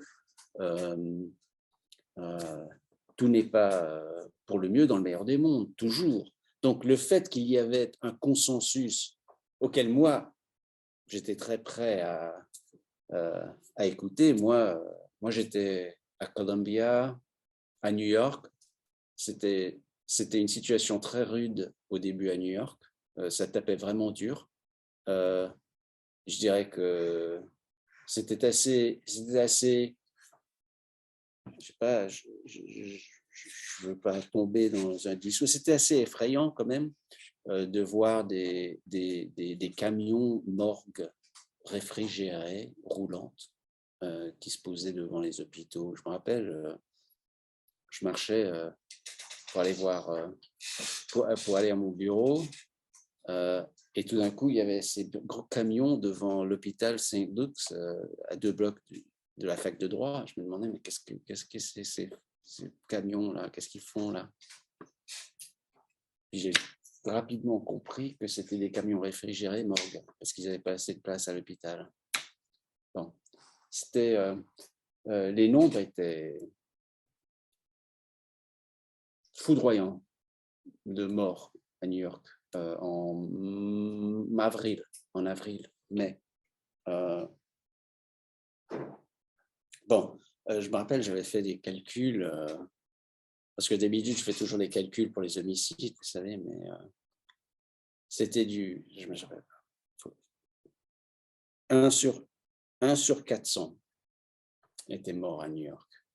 tout n'est pas pour le mieux dans le meilleur des mondes, toujours. Donc, le fait qu'il y avait un consensus auquel moi, j'étais très prêt à écouter. Moi, j'étais à Columbia, à New York. C'était une situation très rude au début à New York. Ça tapait vraiment dur. Je dirais que c'était assez, je sais pas, je veux pas tomber dans un discours. C'était assez effrayant quand même de voir des camions morgues réfrigérées, roulantes, qui se posaient devant les hôpitaux. Je me rappelle, je marchais pour aller voir, pour aller à mon bureau, et tout d'un coup, il y avait ces gros camions devant l'hôpital Saint-Luc, à 2 blocs de la fac de droit. Je me demandais, mais qu'est-ce que c'est ces camions-là? Qu'est-ce qu'ils font là? Puis j'ai rapidement compris que c'était des camions réfrigérés morgues, parce qu'ils n'avaient pas assez de place à l'hôpital. Bon. C'était, les nombres étaient foudroyants de morts à New York en avril, mai. Bon, je me rappelle, j'avais fait des calculs, parce que d'habitude, je fais toujours des calculs pour les homicides, vous savez, mais c'était je me rappelle pas, 1 sur 400 était mort à New York,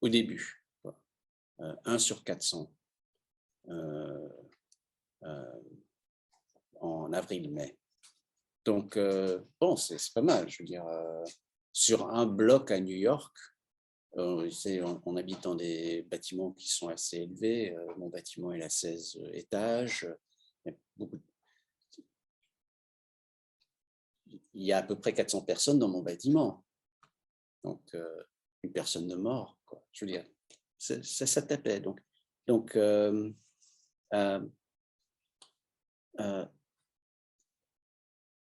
au début, 1 sur 400 en avril-mai. Donc, bon, c'est pas mal, je veux dire, sur un bloc à New York. On habite dans des bâtiments qui sont assez élevés. Mon bâtiment est à 16 étages. Il y a à peu près 400 personnes dans mon bâtiment. Donc, une personne ne mort, quoi. Je veux dire, ça tapait. Donc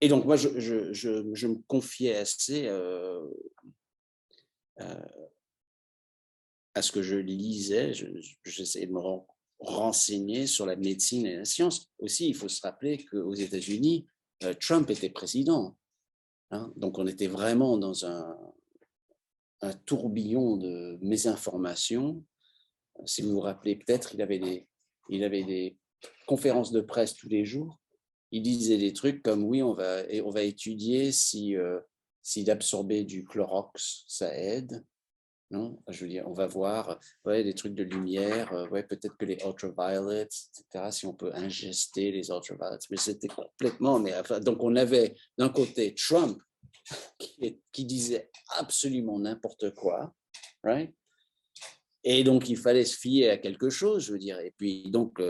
et donc, moi, je me confiais assez à ce que je lisais. J'essayais de me renseigner sur la médecine et la science. Aussi, il faut se rappeler qu'aux États-Unis, Trump était président. Hein, donc, on était vraiment dans un tourbillon de mésinformation. Si vous vous rappelez, peut-être, il avait des conférences de presse tous les jours. Il disait des trucs comme oui, on va étudier si si d'absorber du Clorox, ça aide. Non, je veux dire, on va voir des trucs de lumière, peut-être que les ultraviolets, etc., si on peut ingester les ultraviolets, mais c'était complètement, donc on avait d'un côté Trump qui disait absolument n'importe quoi, right? Et donc il fallait se fier à quelque chose, je veux dire, et puis donc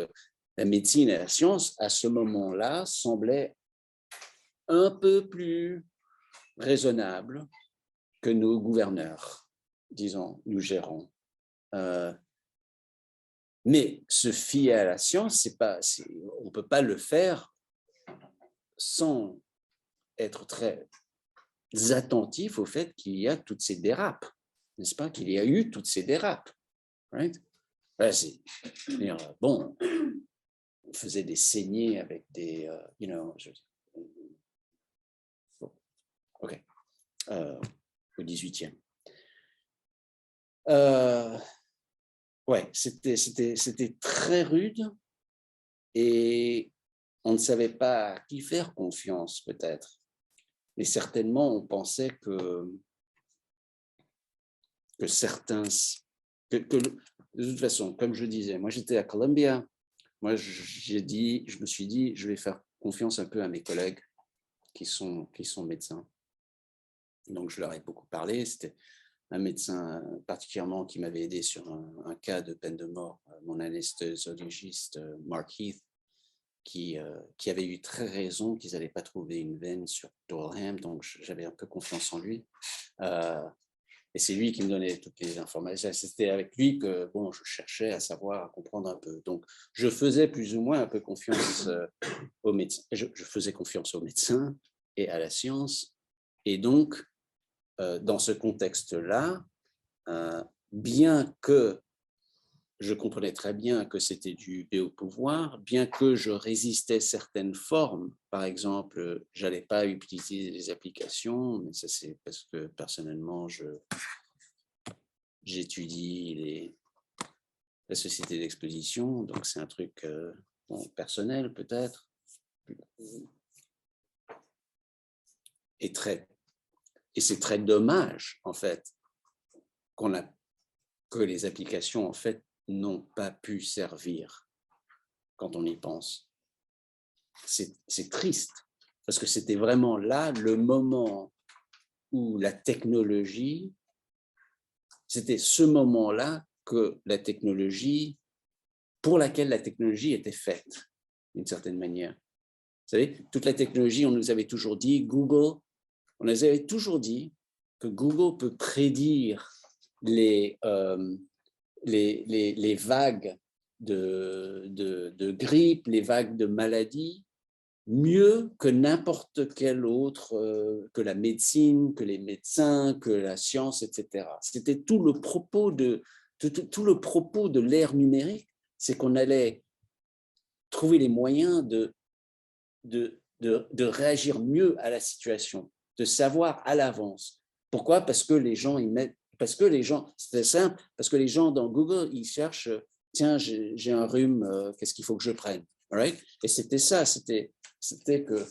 la médecine et la science, à ce moment-là, semblaient un peu plus raisonnables que nos gouverneurs, disons, nous gérons. Mais se fier à la science, on ne peut pas le faire sans être très attentif au fait qu'il y a toutes ces dérapes, n'est-ce pas? Qu'il y a eu toutes ces dérapes. Right? Bon, on faisait des saignées avec des, OK, au 18e. Ouais, c'était très rude et on ne savait pas à qui faire confiance, peut-être. Et certainement, on pensait que certains... de toute façon, comme je disais, moi j'étais à Columbia, moi je me suis dit, je vais faire confiance un peu à mes collègues qui sont médecins. Donc je leur ai beaucoup parlé, c'était un médecin particulièrement qui m'avait aidé sur un cas de peine de mort, mon anesthésologiste Mark Heath, qui avait eu très raison qu'ils n'allaient pas trouver une veine sur Durham, donc j'avais un peu confiance en lui. Et c'est lui qui me donnait toutes les informations. C'était avec lui que je cherchais à savoir, à comprendre un peu. Donc, je faisais plus ou moins un peu confiance aux médecins. Je faisais confiance aux médecins et à la science. Et donc, dans ce contexte-là, bien que je comprenais très bien que c'était du biopouvoir, bien que je résistais certaines formes. Par exemple, je n'allais pas utiliser les applications, mais ça c'est parce que personnellement, j'étudie la société d'exposition, donc c'est un truc personnel peut-être. Et c'est très dommage, en fait, que les applications, en fait, n'ont pas pu servir quand on y pense. C'est triste, parce que c'était vraiment là le moment où la technologie, c'était ce moment-là que la technologie, pour laquelle la technologie était faite, d'une certaine manière. Vous savez, toute la technologie, on nous avait toujours dit, Google, on nous avait toujours dit que Google peut prédire les vagues de grippe, les vagues de maladies, mieux que n'importe quel autre, que la médecine, que les médecins, que la science, etc. C'était tout le propos de l'ère numérique, c'est qu'on allait trouver les moyens de réagir mieux à la situation, de savoir à l'avance. Pourquoi? Parce que les gens c'était simple, parce que les gens dans Google, ils cherchent, tiens, j'ai un rhume, qu'est-ce qu'il faut que je prenne? Right? Et c'était ça, c'était que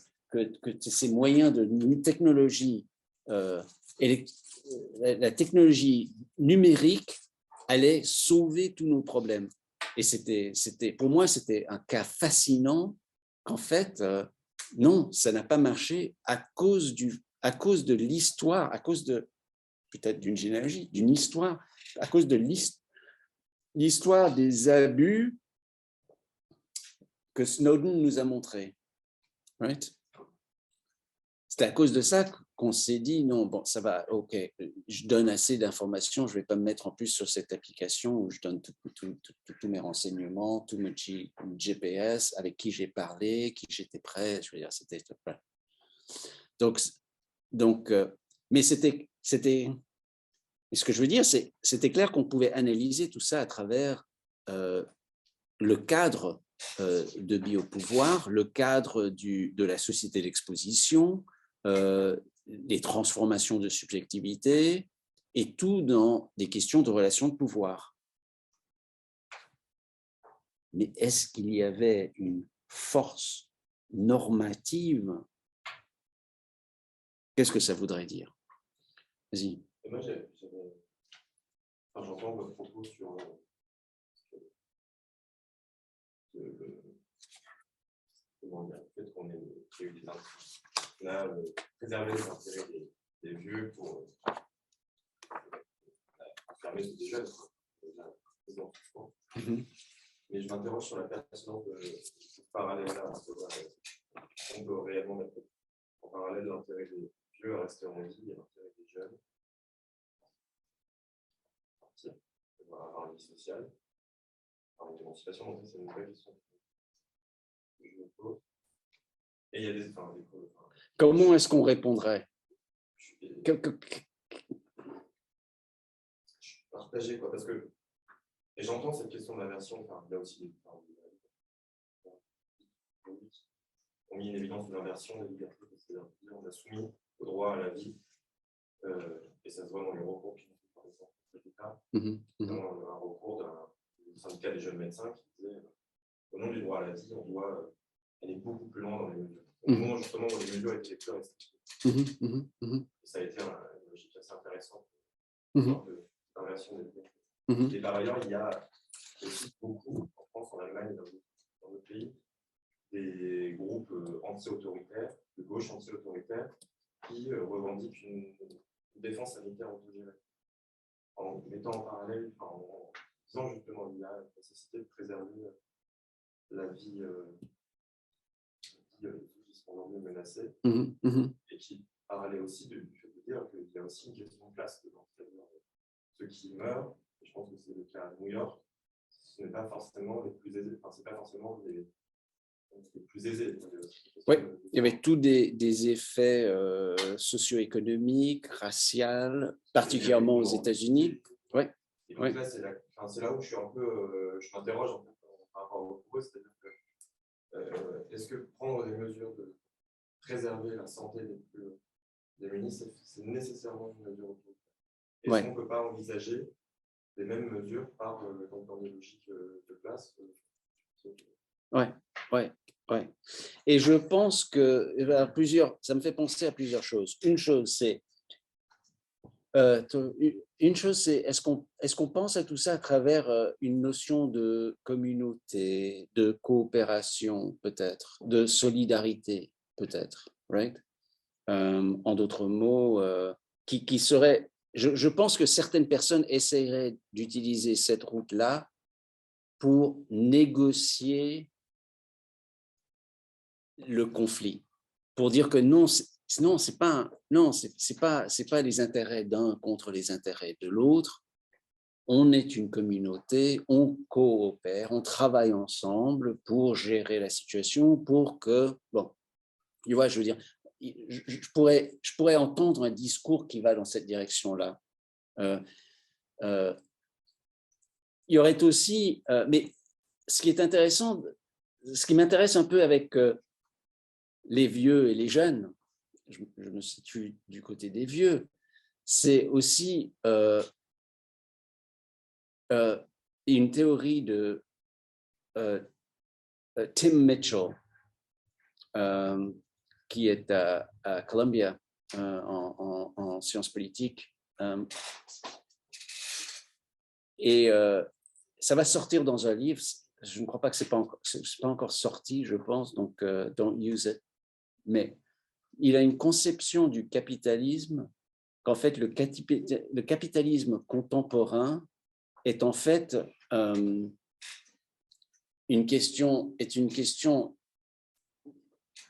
ces moyens de technologie, la technologie numérique allait sauver tous nos problèmes. Et pour moi, c'était un cas fascinant qu'en fait, non, ça n'a pas marché à cause de l'histoire, à cause de peut-être d'une généalogie, d'une histoire, à cause de l'histoire des abus que Snowden nous a montrés. Right? C'est à cause de ça qu'on s'est dit, non, bon, ça va, ok, je donne assez d'informations, je ne vais pas me mettre en plus sur cette application où je donne tous mes renseignements, tout mon GPS, avec qui j'ai parlé, qui j'étais prêt, je veux dire, c'était... Donc, mais c'était, ce que je veux dire, c'était clair qu'on pouvait analyser tout ça à travers le cadre de biopouvoir, le cadre de la société d'exposition, les transformations de subjectivité, et tout dans des questions de relations de pouvoir. Mais est-ce qu'il y avait une force normative Qu'est-ce que ça voudrait dire? Vas-y. Et moi, j'entends votre propos sur le fait qu'on a préservé les intérêts des vieux pour fermer ceux des jeunes. Mais je m'interroge sur la pertinence de ce parallèle-là. On peut réellement mettre en parallèle l'intérêt des vieux à rester en vie et l'intérêt des jeunes à partir, avoir une vie sociale, avoir une émancipation. Donc, c'est une vraie question que je me pose. Et il y a des. Comment est-ce qu'on répondrait? Partager, quoi, parce que. Et j'entends cette question de l'inversion, il y a aussi des. On met une évidence de l'inversion des libertés, c'est-à-dire on a soumis au droit à la vie, et ça se voit dans les recours qui sont par exemple l'État, notamment un recours d'un syndicat des jeunes médecins qui disait au nom du droit à la vie, on doit aller beaucoup plus loin dans les mesures. Au moment justement où les mesures étaient plus restrictives. Et ça a été une logique assez intéressante d'inversion des libertés. Et par ailleurs, il y a aussi beaucoup, en France, en Allemagne, dans d'autres pays, des groupes anti-autoritaires, de gauche anti-autoritaire, qui revendiquent une défense sanitaire autogérée. En mettant en parallèle, en disant justement qu'il y a la nécessité de préserver la vie qui sont aujourd'hui menacées, et qui parlait aussi du fait de dire qu'il y a aussi une question de classe dedans. C'est-à-dire ceux qui meurent, et je pense que c'est le cas à New York, ce n'est pas forcément les plus aisés, c'est pas forcément les plus aisés. Oui, il y avait tous des effets socio-économiques, raciaux, particulièrement aux États-Unis. Ouais. Et donc là, c'est là où je suis un peu, je m'interroge en fait, par rapport au propos, c'est-à-dire que est-ce que prendre des mesures de préserver la santé des plus démunis, c'est nécessairement une mesure autoritaire? Est-ce qu'on ne peut pas envisager les mêmes mesures dans des logiques de classe? Ouais. Et je pense que ça me fait penser à plusieurs choses. Une chose, c'est est-ce qu'on pense à tout ça à travers une notion de communauté, de coopération peut-être, de solidarité peut-être, right? En d'autres mots, qui serait, je pense que certaines personnes essaieraient d'utiliser cette route-là pour négocier le conflit, pour dire que non, c'est pas les intérêts d'un contre les intérêts de l'autre. On est une communauté, on coopère, on travaille ensemble pour gérer la situation, pour que, bon, tu vois, je veux dire, je pourrais entendre un discours qui va dans cette direction-là. Il y aurait aussi, mais ce qui est intéressant, ce qui m'intéresse un peu avec les vieux et les jeunes, je me situe du côté des vieux, c'est aussi une théorie de Tim Mitchell, qui est à Columbia en sciences politiques. Et ça va sortir dans un livre. Je ne crois pas que c'est pas encore sorti, je pense, donc don't use it. Mais il a une conception du capitalisme qu'en fait le capitalisme contemporain est en fait une question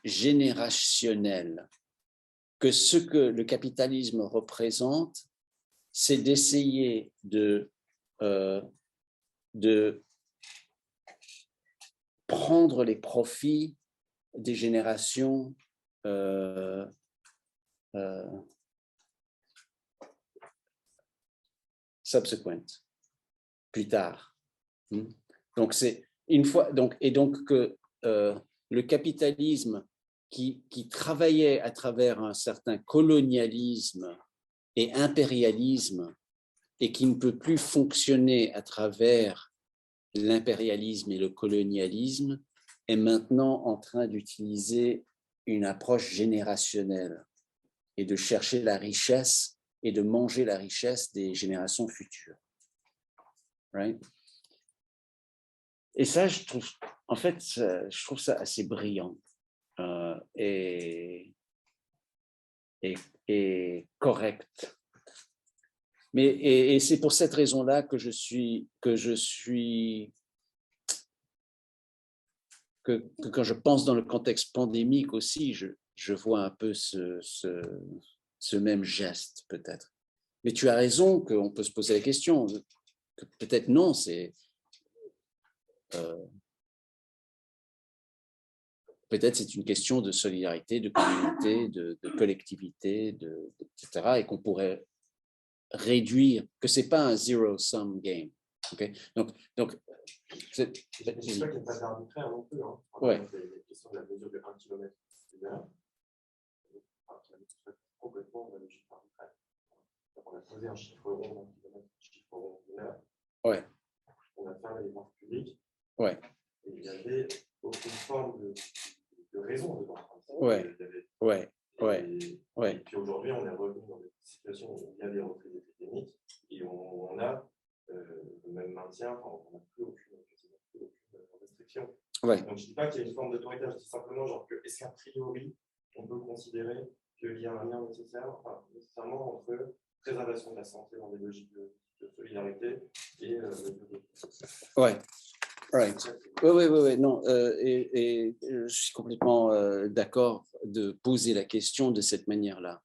générationnelle. Que ce que le capitalisme représente, c'est d'essayer de prendre les profits des générations subsequent, plus tard. Donc c'est une fois donc que le capitalisme qui travaillait à travers un certain colonialisme et impérialisme et qui ne peut plus fonctionner à travers l'impérialisme et le colonialisme est maintenant en train d'utiliser une approche générationnelle. et de chercher la richesse et de manger la richesse des générations futures. Right? Et ça, je trouve ça assez brillant et correct. Et c'est pour cette raison-là que quand je pense dans le contexte pandémique aussi, je vois un peu ce même geste peut-être. Mais tu as raison qu'on peut se poser la question, que peut-être non, peut-être c'est une question de solidarité, de communauté, de collectivité, etc. Et qu'on pourrait réduire, que ce n'est pas un zero-sum game. Okay? Donc je ne dis pas qu'il n'y a pas d'arbitraire non plus. Hein. Ouais. Il y a la question de la mesure de 1 km. Complètement de la logique arbitraire. On a posé un chiffre rond, un chiffre rond d'une heure. Ouais. On a fermé les portes publiques. Ouais. Et il n'y avait aucune forme de raison dedans. Ouais. Et puis aujourd'hui, on est revenu dans des situations où il y a des reprises épidémiques et on a le même maintien, on n'a plus aucune restriction. Ouais. Donc je ne dis pas qu'il y a une forme d'autorité, je dis simplement genre que est-ce qu'a priori on peut considérer qu'il y a un lien nécessairement entre préservation de la santé dans des logiques de solidarité et ouais. Right. Oui, non, et je suis complètement d'accord de poser la question de cette manière-là.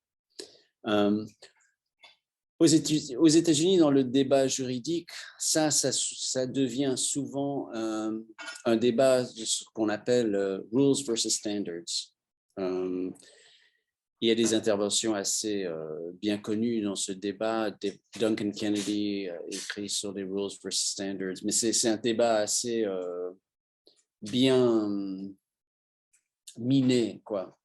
Aux États-Unis, dans le débat juridique, ça devient souvent un débat de ce qu'on appelle rules versus standards. Il y a des interventions assez bien connues dans ce débat. Duncan Kennedy a écrit sur les rules versus standards, mais c'est un débat assez bien miné, quoi.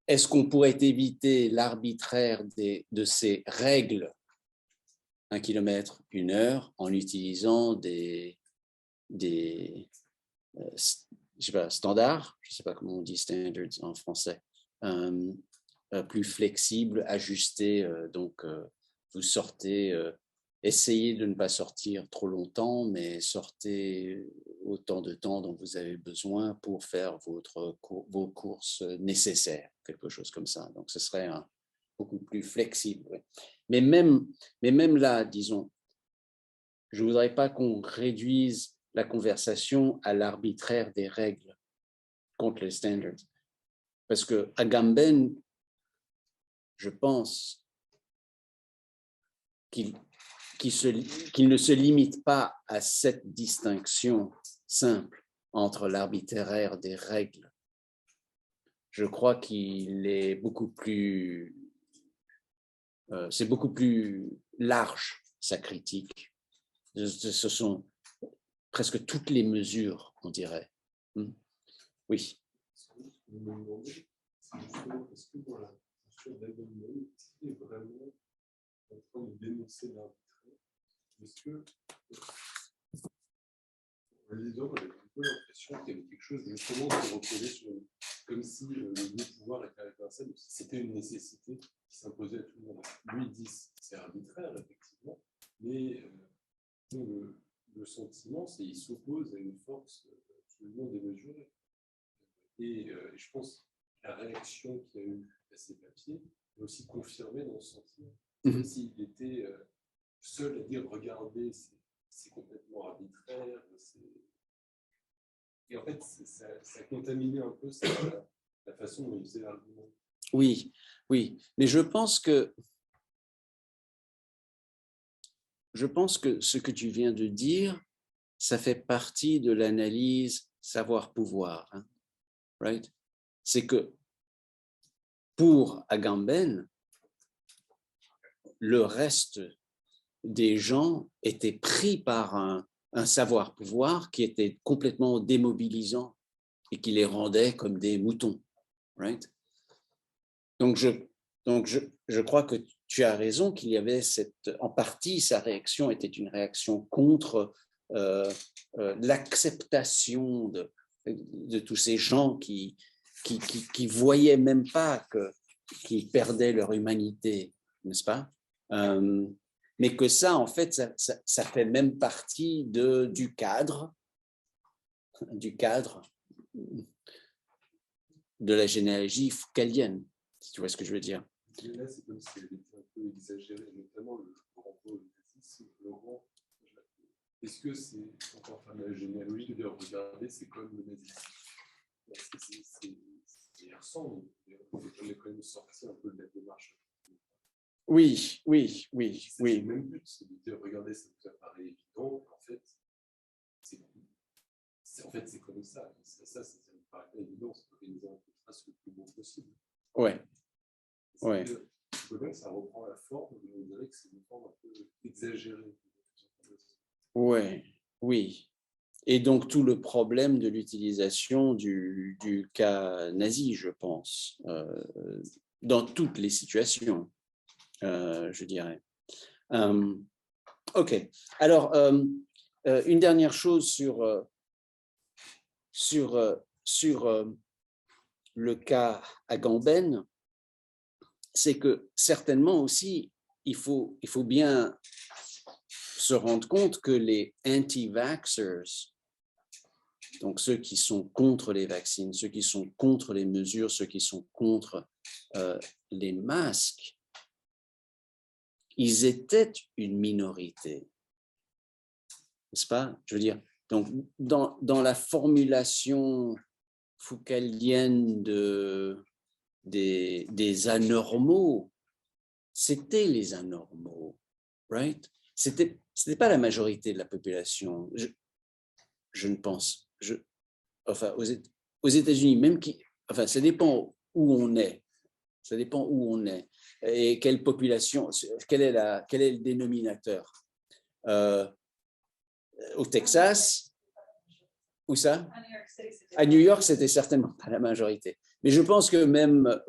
Est-ce qu'on pourrait éviter l'arbitraire de ces règles, 1 kilomètre, 1 heure, en utilisant des je sais pas, standards, je ne sais pas comment on dit standards en français, plus flexibles, ajustés, donc vous sortez, essayez de ne pas sortir trop longtemps, mais sortez autant de temps dont vous avez besoin pour faire vos courses nécessaires, quelque chose comme ça. Donc ce serait beaucoup plus flexible. Ouais. Mais même là, disons, je ne voudrais pas qu'on réduise la conversation à l'arbitraire des règles contre les standards. Parce que Agamben, je pense qu'il ne se limite pas à cette distinction simple entre l'arbitraire des règles. Je crois qu'il est beaucoup plus... c'est beaucoup plus large, sa critique. Ce sont presque toutes les mesures, on dirait. Oui. Je me demandais, justement, est-ce que dans la posture d'Agamben, est-ce qu'il est vraiment en train de dénoncer l'arbitraire? Est-ce que, en lisant, j'avais un peu l'impression qu'il y avait quelque chose justement qui reposait sur, comme si le pouvoir était réversible, c'était une nécessité qui s'imposait à tout le monde. Lui, il dit c'est arbitraire, effectivement, mais le sentiment, c'est qu'il s'oppose à une force absolument démesurée. Et je pense que la réaction qu'il y a eu à ces papiers est aussi confirmée dans ce sentiment. Comme s'il était seul à dire regardez, c'est complètement arbitraire. Et en fait, ça a contaminé un peu la façon dont il faisait l'argument. Oui, mais je pense que ce que tu viens de dire, ça fait partie de l'analyse savoir-pouvoir. Hein? Right? C'est que pour Agamben, le reste des gens étaient pris par un savoir-pouvoir qui était complètement démobilisant et qui les rendait comme des moutons. Right? Donc, je crois que tu as raison qu'il y avait en partie, sa réaction était une réaction contre l'acceptation de tous ces gens qui qui voyaient même pas qu'ils perdaient leur humanité, n'est-ce pas? Mais que ça, en fait, ça fait même partie du cadre de la généalogie foucaldienne, si tu vois ce que je veux dire. Là, c'est comme si elle était un peu exagérée, notamment le grand pôle nazisme, le grand. Est-ce que c'est, encore enfin, la généalogie, de regarder, c'est comme le nazisme? C'est ressemble, on est quand même sorti un peu de la démarche. Oui. C'est le même but, c'est de dire, regardez, ça vous apparaît évident, en fait, c'est comme ça. Ça me paraît pas évident, c'est d'organiser un contraste le plus bon possible. Ouais. Je vois que ça reprend la forme, mais on dirait que c'est une forme un peu exagérée. Oui. Et donc tout le problème de l'utilisation du cas nazi, je pense, dans toutes les situations, je dirais. Ok. Alors, une dernière chose sur le cas Agamben, c'est que certainement aussi, il faut bien se rendre compte que les anti-vaxxers, donc ceux qui sont contre les vaccins, ceux qui sont contre les mesures, ceux qui sont contre les masques, ils étaient une minorité, n'est-ce pas? Je veux dire, donc dans la formulation foucaldienne des anormaux, c'était les anormaux, right? C'était pas la majorité de la population. Je ne pense. Enfin, aux États-Unis, même enfin, ça dépend où on est. Ça dépend où on est et quelle population, quel est le dénominateur. Au Texas, où ça? À New York, c'était certainement pas la majorité. Mais je pense que même,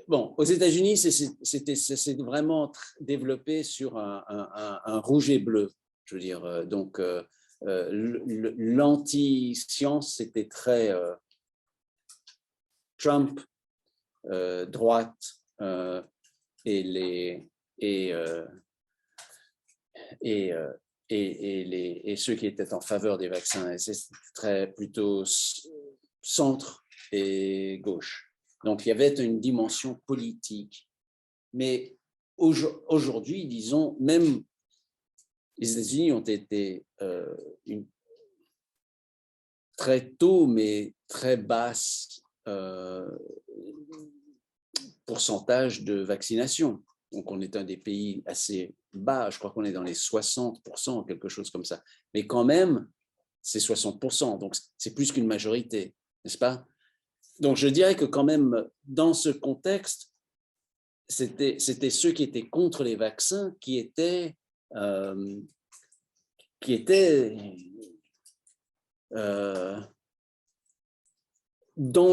bon, aux États-Unis, c'est vraiment développé sur un rouge et bleu, je veux dire. Donc, l'anti-science, c'était très Trump, droite, et ceux qui étaient en faveur des vaccins. Et c'est très plutôt centre et gauche. Donc, il y avait une dimension politique. Mais aujourd'hui, disons, même les États-Unis ont été très tôt, mais très basse pourcentage de vaccination. Donc, on est un des pays assez bas, je crois qu'on est dans les 60%, quelque chose comme ça. Mais quand même, c'est 60%, donc c'est plus qu'une majorité, n'est-ce pas? Donc, je dirais que quand même, dans ce contexte, c'était ceux qui étaient contre les vaccins qui étaient dans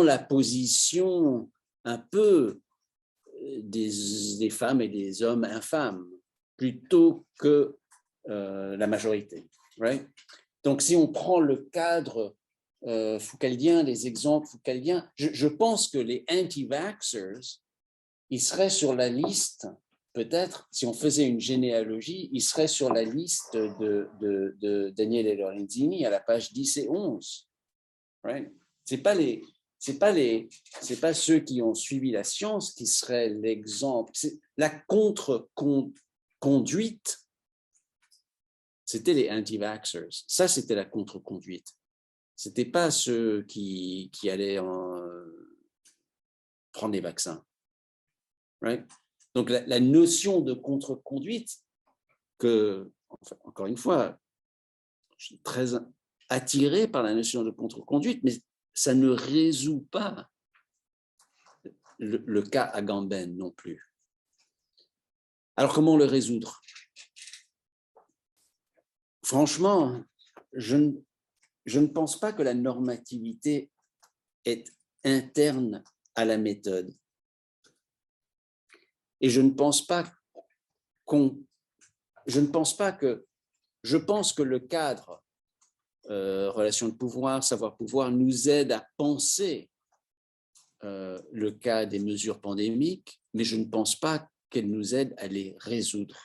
la position un peu des femmes et des hommes infâmes, plutôt que la majorité. Right? Donc, si on prend le cadre foucaldien, les exemples foucaldiens, je pense que les anti-vaxxers, ils seraient sur la liste, peut-être, si on faisait une généalogie, ils seraient sur la liste de Daniele Lorenzini à la page 10 et 11. Right? C'est pas ceux qui ont suivi la science qui seraient l'exemple. La contre-conduite, c'était les anti-vaxxers. Ça, c'était la contre-conduite. C'était pas ceux qui allaient prendre les vaccins. Right? Donc, la notion de contre-conduite, encore une fois, je suis très attiré par la notion de contre-conduite, mais ça ne résout pas le cas Agamben non plus. Alors, comment le résoudre? Franchement, je ne pense pas que la normativité est interne à la méthode. Et je pense que le cadre relation de pouvoir, savoir-pouvoir nous aide à penser le cas des mesures pandémiques, mais je ne pense pas qu'elles nous aident à les résoudre.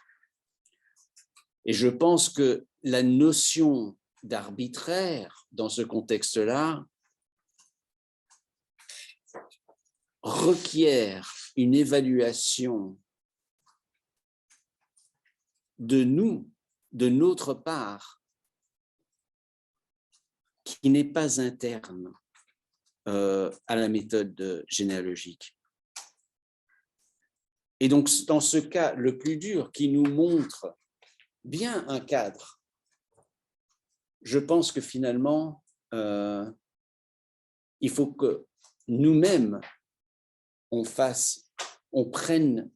Et je pense que la notion d'arbitraire dans ce contexte-là requiert une évaluation de nous, de notre part, qui n'est pas interne à la méthode généalogique. Et donc, dans ce cas le plus dur, qui nous montre bien un cadre, je pense que finalement, il faut que nous-mêmes, on prenne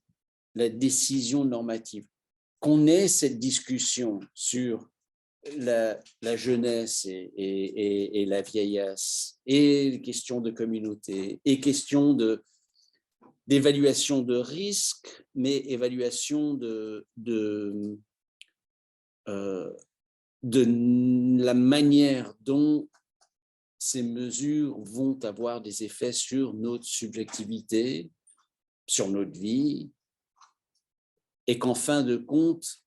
la décision normative, qu'on ait cette discussion sur la jeunesse et la vieillesse, et les questions de communauté, et questions d'évaluation de risque, mais évaluation de la manière dont ces mesures vont avoir des effets sur notre subjectivité, sur notre vie, et qu'en fin de compte,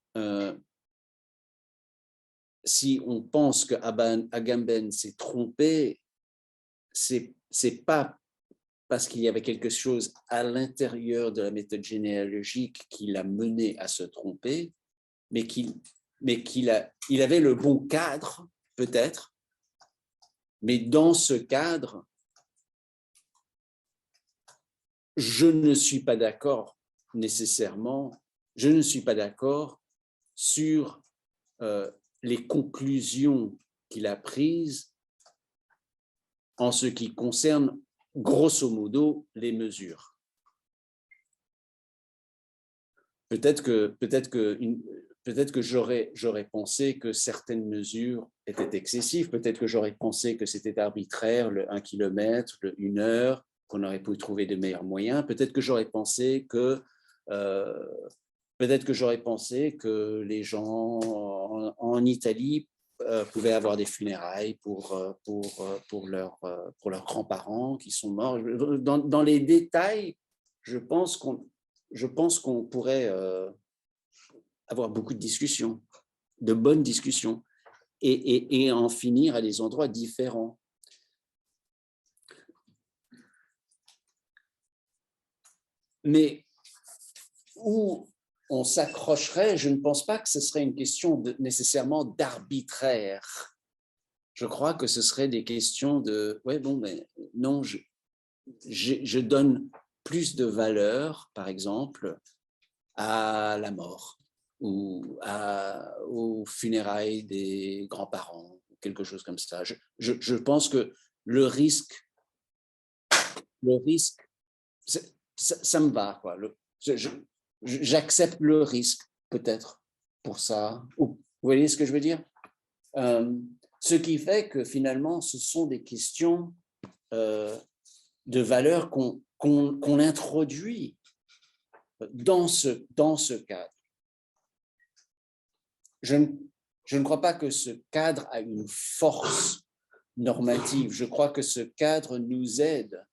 si on pense que Agamben s'est trompé, c'est pas parce qu'il y avait quelque chose à l'intérieur de la méthode généalogique qui l'a mené à se tromper, mais il avait le bon cadre, peut-être, mais dans ce cadre, je ne suis pas d'accord nécessairement, je ne suis pas d'accord sur les conclusions qu'il a prises en ce qui concerne, grosso modo, les mesures. Peut-être que j'aurais pensé que certaines mesures étaient excessives, peut-être que j'aurais pensé que c'était arbitraire, le 1 kilomètre, le 1 heure, qu'on aurait pu trouver de meilleurs moyens, peut-être que j'aurais pensé que les gens en Italie pouvaient avoir des funérailles pour leurs grands-parents qui sont morts. Dans les détails, je pense qu'on pourrait avoir beaucoup de discussions, de bonnes discussions, et en finir à des endroits différents. Mais où on s'accrocherait, je ne pense pas que ce serait une question nécessairement d'arbitraire. Je crois que ce serait des questions de, ouais, bon, mais non, je donne plus de valeur, par exemple, à la mort ou aux funérailles des grands-parents, quelque chose comme ça. Je pense que le risque, ça me va, quoi. J'accepte le risque, peut-être, pour ça. Vous voyez ce que je veux dire? Ce qui fait que finalement, ce sont des questions de valeur qu'on introduit dans ce cadre. Je ne crois pas que ce cadre a une force normative. Je crois que ce cadre nous aide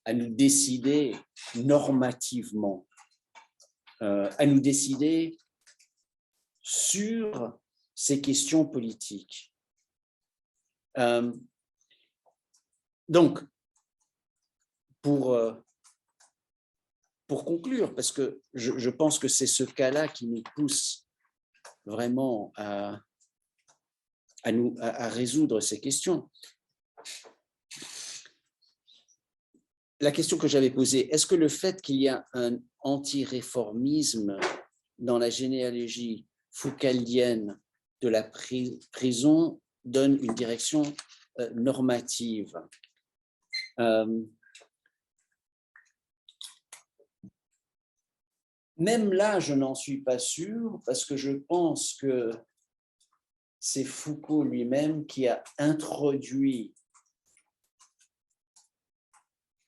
à nous décider normativement, à nous décider sur ces questions politiques. Donc, pour conclure, parce que je pense que c'est ce cas-là qui nous pousse vraiment à résoudre ces questions. La question que j'avais posée, est-ce que le fait qu'il y a un anti-réformisme dans la généalogie foucaldienne de la prison donne une direction normative? Même là, je n'en suis pas sûr, parce que je pense que c'est Foucault lui-même qui a introduit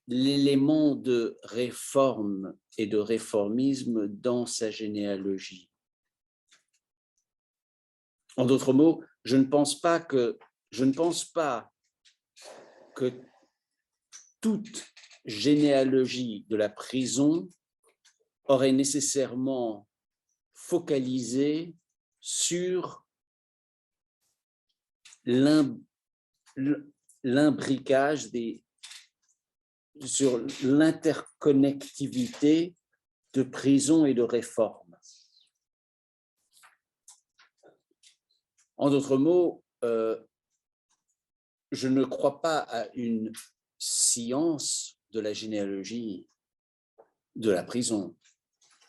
l'élément de réforme et de réformisme dans sa généalogie. En d'autres mots, je ne pense pas que toute généalogie de la prison aurait nécessairement focalisé sur l'imbriquage sur l'interconnectivité de prison et de réforme. En d'autres mots, je ne crois pas à une science de la généalogie de la prison.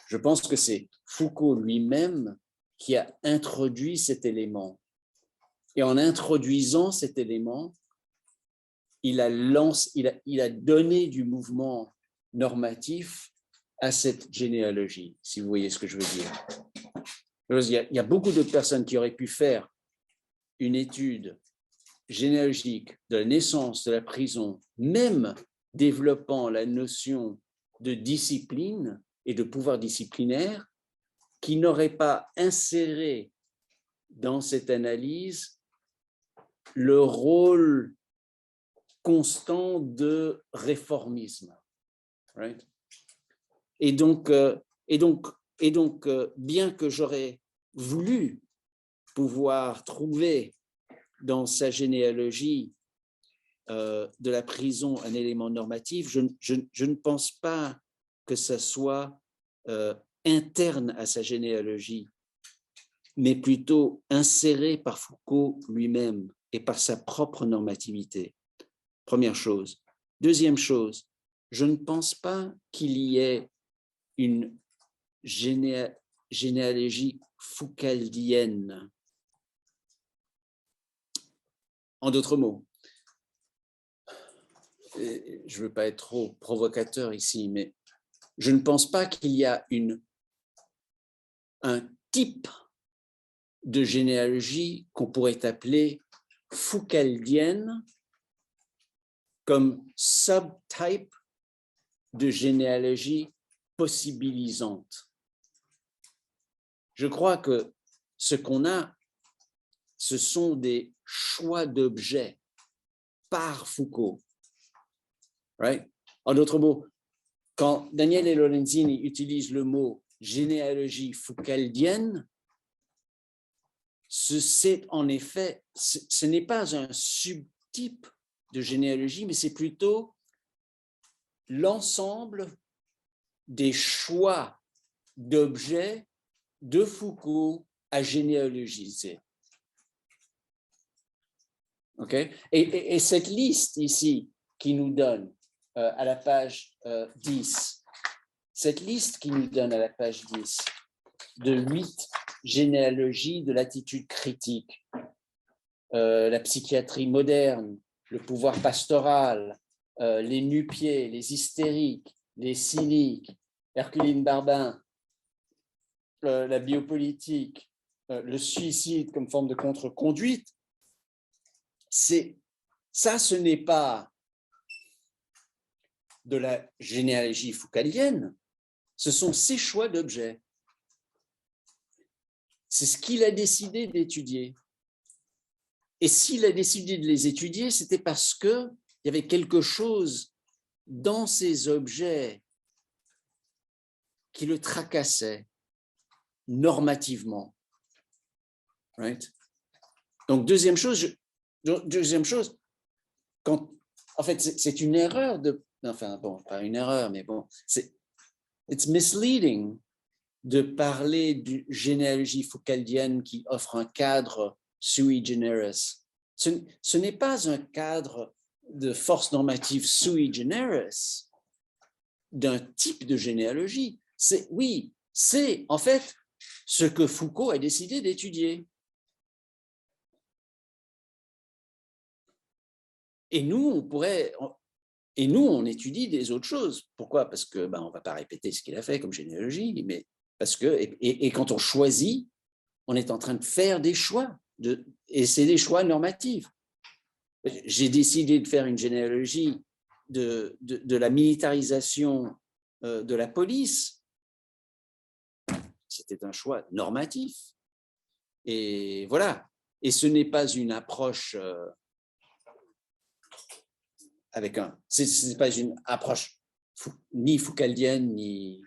Je pense que c'est Foucault lui-même qui a introduit cet élément. Et en introduisant cet élément, il a donné du mouvement normatif à cette généalogie, si vous voyez ce que je veux dire. Il y a beaucoup de personnes qui auraient pu faire une étude généalogique de la naissance, de la prison, même développant la notion de discipline et de pouvoir disciplinaire, qui n'aurait pas inséré dans cette analyse le rôle constant de réformisme. Right? Et donc, bien que j'aurais voulu pouvoir trouver dans sa généalogie de la prison un élément normatif, je ne pense pas que ça soit interne à sa généalogie, mais plutôt inséré par Foucault lui-même et par sa propre normativité. Première chose. Deuxième chose, je ne pense pas qu'il y ait une généalogie foucaldienne. En d'autres mots, je ne veux pas être trop provocateur ici, mais je ne pense pas qu'il y a un type de généalogie qu'on pourrait appeler foucaldienne comme subtype de généalogie possibilisante. Je crois que ce qu'on a, ce sont des choix d'objets par Foucault. Right? En d'autres mots, quand Daniele Lorenzini utilise le mot généalogie foucaldienne, c'est en effet, ce n'est pas un subtype de généalogie, mais c'est plutôt l'ensemble des choix d'objets de Foucault à généalogiser. Okay? Et cette liste ici qui nous donne à la page 10, cette liste qui nous donne à la page 10 de 8 généalogies de l'attitude critique, la psychiatrie moderne, le pouvoir pastoral, les nu-pieds, les hystériques, les cyniques, Herculine Barbin, la biopolitique, le suicide comme forme de contre-conduite, ce n'est pas de la généalogie foucaldienne, ce sont ses choix d'objets. C'est ce qu'il a décidé d'étudier. Et s'il a décidé de les étudier, c'était parce qu'il y avait quelque chose dans ces objets qui le tracassait normativement. Right? Donc, deuxième chose, en fait, c'est une erreur enfin, bon, pas une erreur, mais bon, it's misleading de parler d'une généalogie foucaldienne qui offre un cadre sui generis. Ce n'est pas un cadre de force normative sui generis d'un type de généalogie. C'est en fait ce que Foucault a décidé d'étudier. Et nous, on étudie des autres choses. Pourquoi? Parce que on ne va pas répéter ce qu'il a fait comme généalogie, mais parce que, et quand on choisit, on est en train de faire des choix, et c'est des choix normatifs. J'ai décidé de faire une généalogie de la militarisation de la police. C'était un choix normatif. Et voilà. Et ce n'est pas une approche avec c'est pas une approche ni foucaldienne, ni,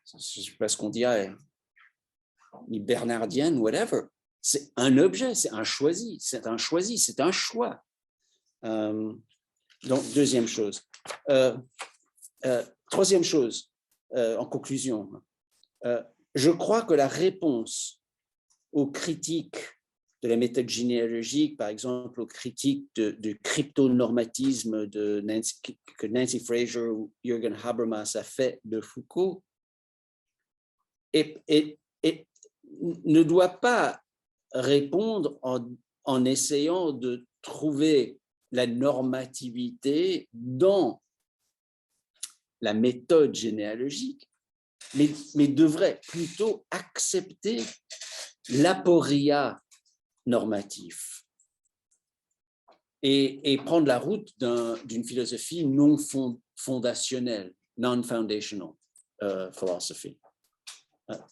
je ne sais pas ce qu'on dirait, ni bernardienne, whatever. C'est un objet, c'est un choisi, c'est un choix. Donc, deuxième chose. Troisième chose, en conclusion, je crois que la réponse aux critiques de la méthode généalogique, par exemple aux critiques du cryptonormatisme que Nancy Fraser ou Jürgen Habermas a fait de Foucault, et ne doit pas répondre en essayant de trouver la normativité dans la méthode généalogique, mais devrait plutôt accepter l'aporia normatif et prendre la route d'une philosophie non fondationnelle, non-foundational philosophy.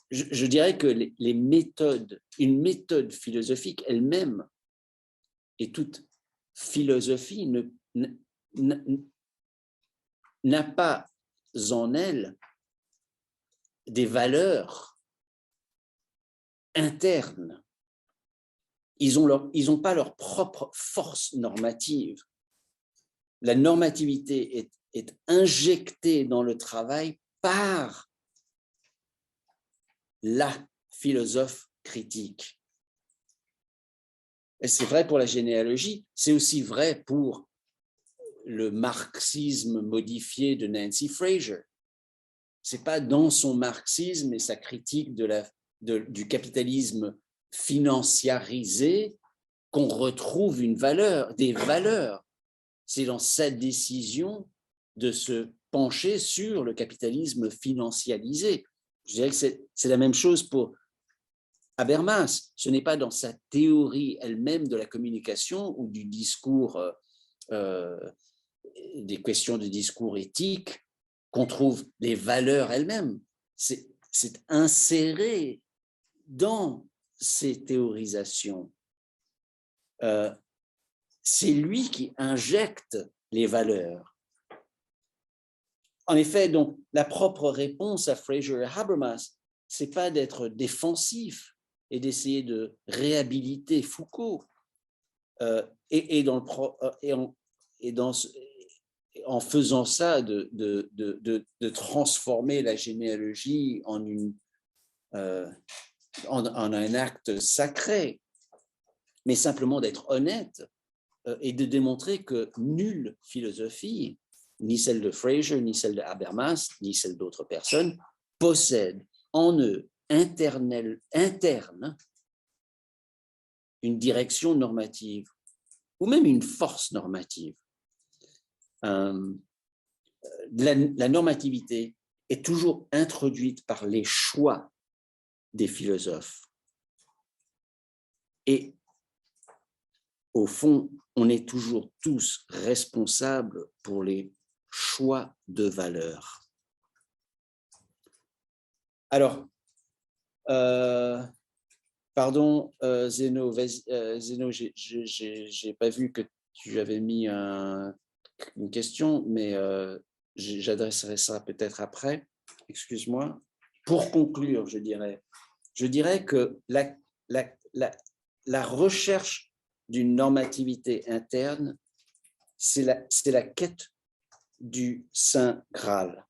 Je dirais que une méthode philosophique elle-même, et toute philosophie n'a pas en elle des valeurs internes. Ils n'ont pas leur propre force normative. La normativité est injectée dans le travail par la philosophe critique. Et c'est vrai pour la généalogie, c'est aussi vrai pour le marxisme modifié de Nancy Fraser. C'est pas dans son marxisme et sa critique du capitalisme financiarisé qu'on retrouve des valeurs. C'est dans sa décision de se pencher sur le capitalisme financiarisé. Je dirais que c'est la même chose pour Habermas. Ce n'est pas dans sa théorie elle-même de la communication ou du discours, des questions de discours éthique, qu'on trouve les valeurs elles-mêmes. C'est inséré dans ces théorisations. C'est lui qui injecte les valeurs. En effet, donc, la propre réponse à Fraser et Habermas, ce n'est pas d'être défensif et d'essayer de réhabiliter Foucault. En faisant ça, de transformer la généalogie en un acte sacré, mais simplement d'être honnête et de démontrer que nulle philosophie, ni celle de Fraser, ni celle de Habermas, ni celle d'autres personnes, possède en eux interne une direction normative ou même une force normative. La normativité est toujours introduite par les choix des philosophes. Et au fond, on est toujours tous responsables pour les choix de valeurs. Alors, pardon, Zeno, j'ai pas vu que tu avais mis une question, mais j'adresserai ça peut-être après. Excuse-moi. Pour conclure, je dirais que la recherche d'une normativité interne, c'est la quête du Saint Graal.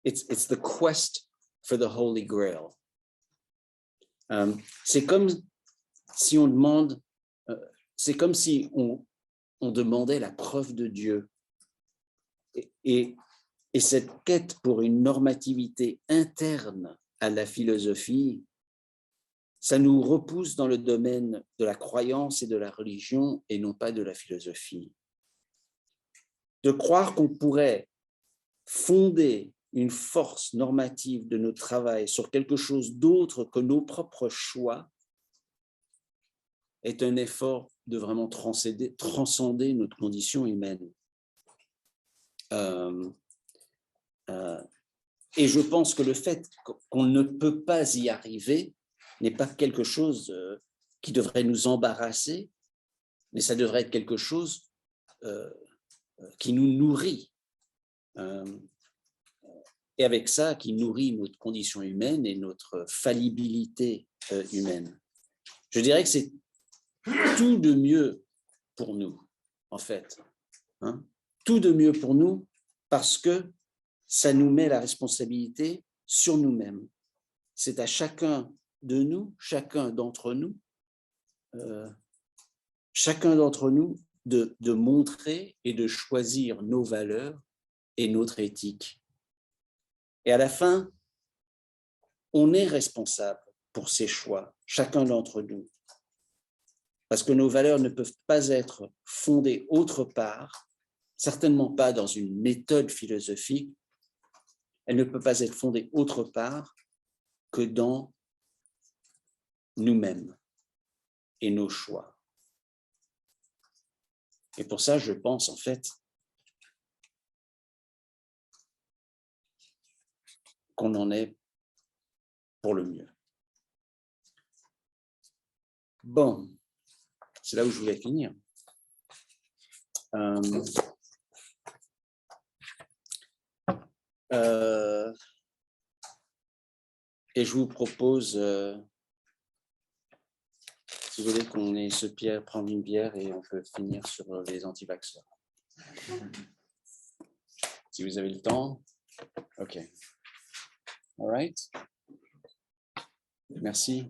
It's the quest for the Holy Grail. C'est comme si on demande, c'est comme si on demandait la preuve de Dieu. Et cette quête pour une normativité interne à la philosophie, ça nous repousse dans le domaine de la croyance et de la religion et non pas de la philosophie. De croire qu'on pourrait fonder une force normative de notre travail sur quelque chose d'autre que nos propres choix est un effort de vraiment transcender notre condition humaine. Et je pense que le fait qu'on ne peut pas y arriver n'est pas quelque chose qui devrait nous embarrasser, mais ça devrait être quelque chose qui nous nourrit. Et avec ça, qui nourrit notre condition humaine et notre fallibilité humaine. Je dirais que c'est tout de mieux pour nous, en fait. Tout de mieux pour nous parce que ça nous met la responsabilité sur nous-mêmes. C'est à chacun de nous, chacun d'entre nous, de montrer et de choisir nos valeurs et notre éthique. Et à la fin, on est responsable pour ces choix, chacun d'entre nous. Parce que nos valeurs ne peuvent pas être fondées autre part, certainement pas dans une méthode philosophique, elles ne peuvent pas être fondées autre part que dans nous-mêmes et nos choix. Et pour ça, je pense en fait qu'on en est pour le mieux. Bon, c'est là où je voulais finir. Et je vous propose, si vous voulez, qu'on ait prendre une bière et on peut finir sur les anti-vaxxeurs. Si vous avez le temps. OK. All right. Merci.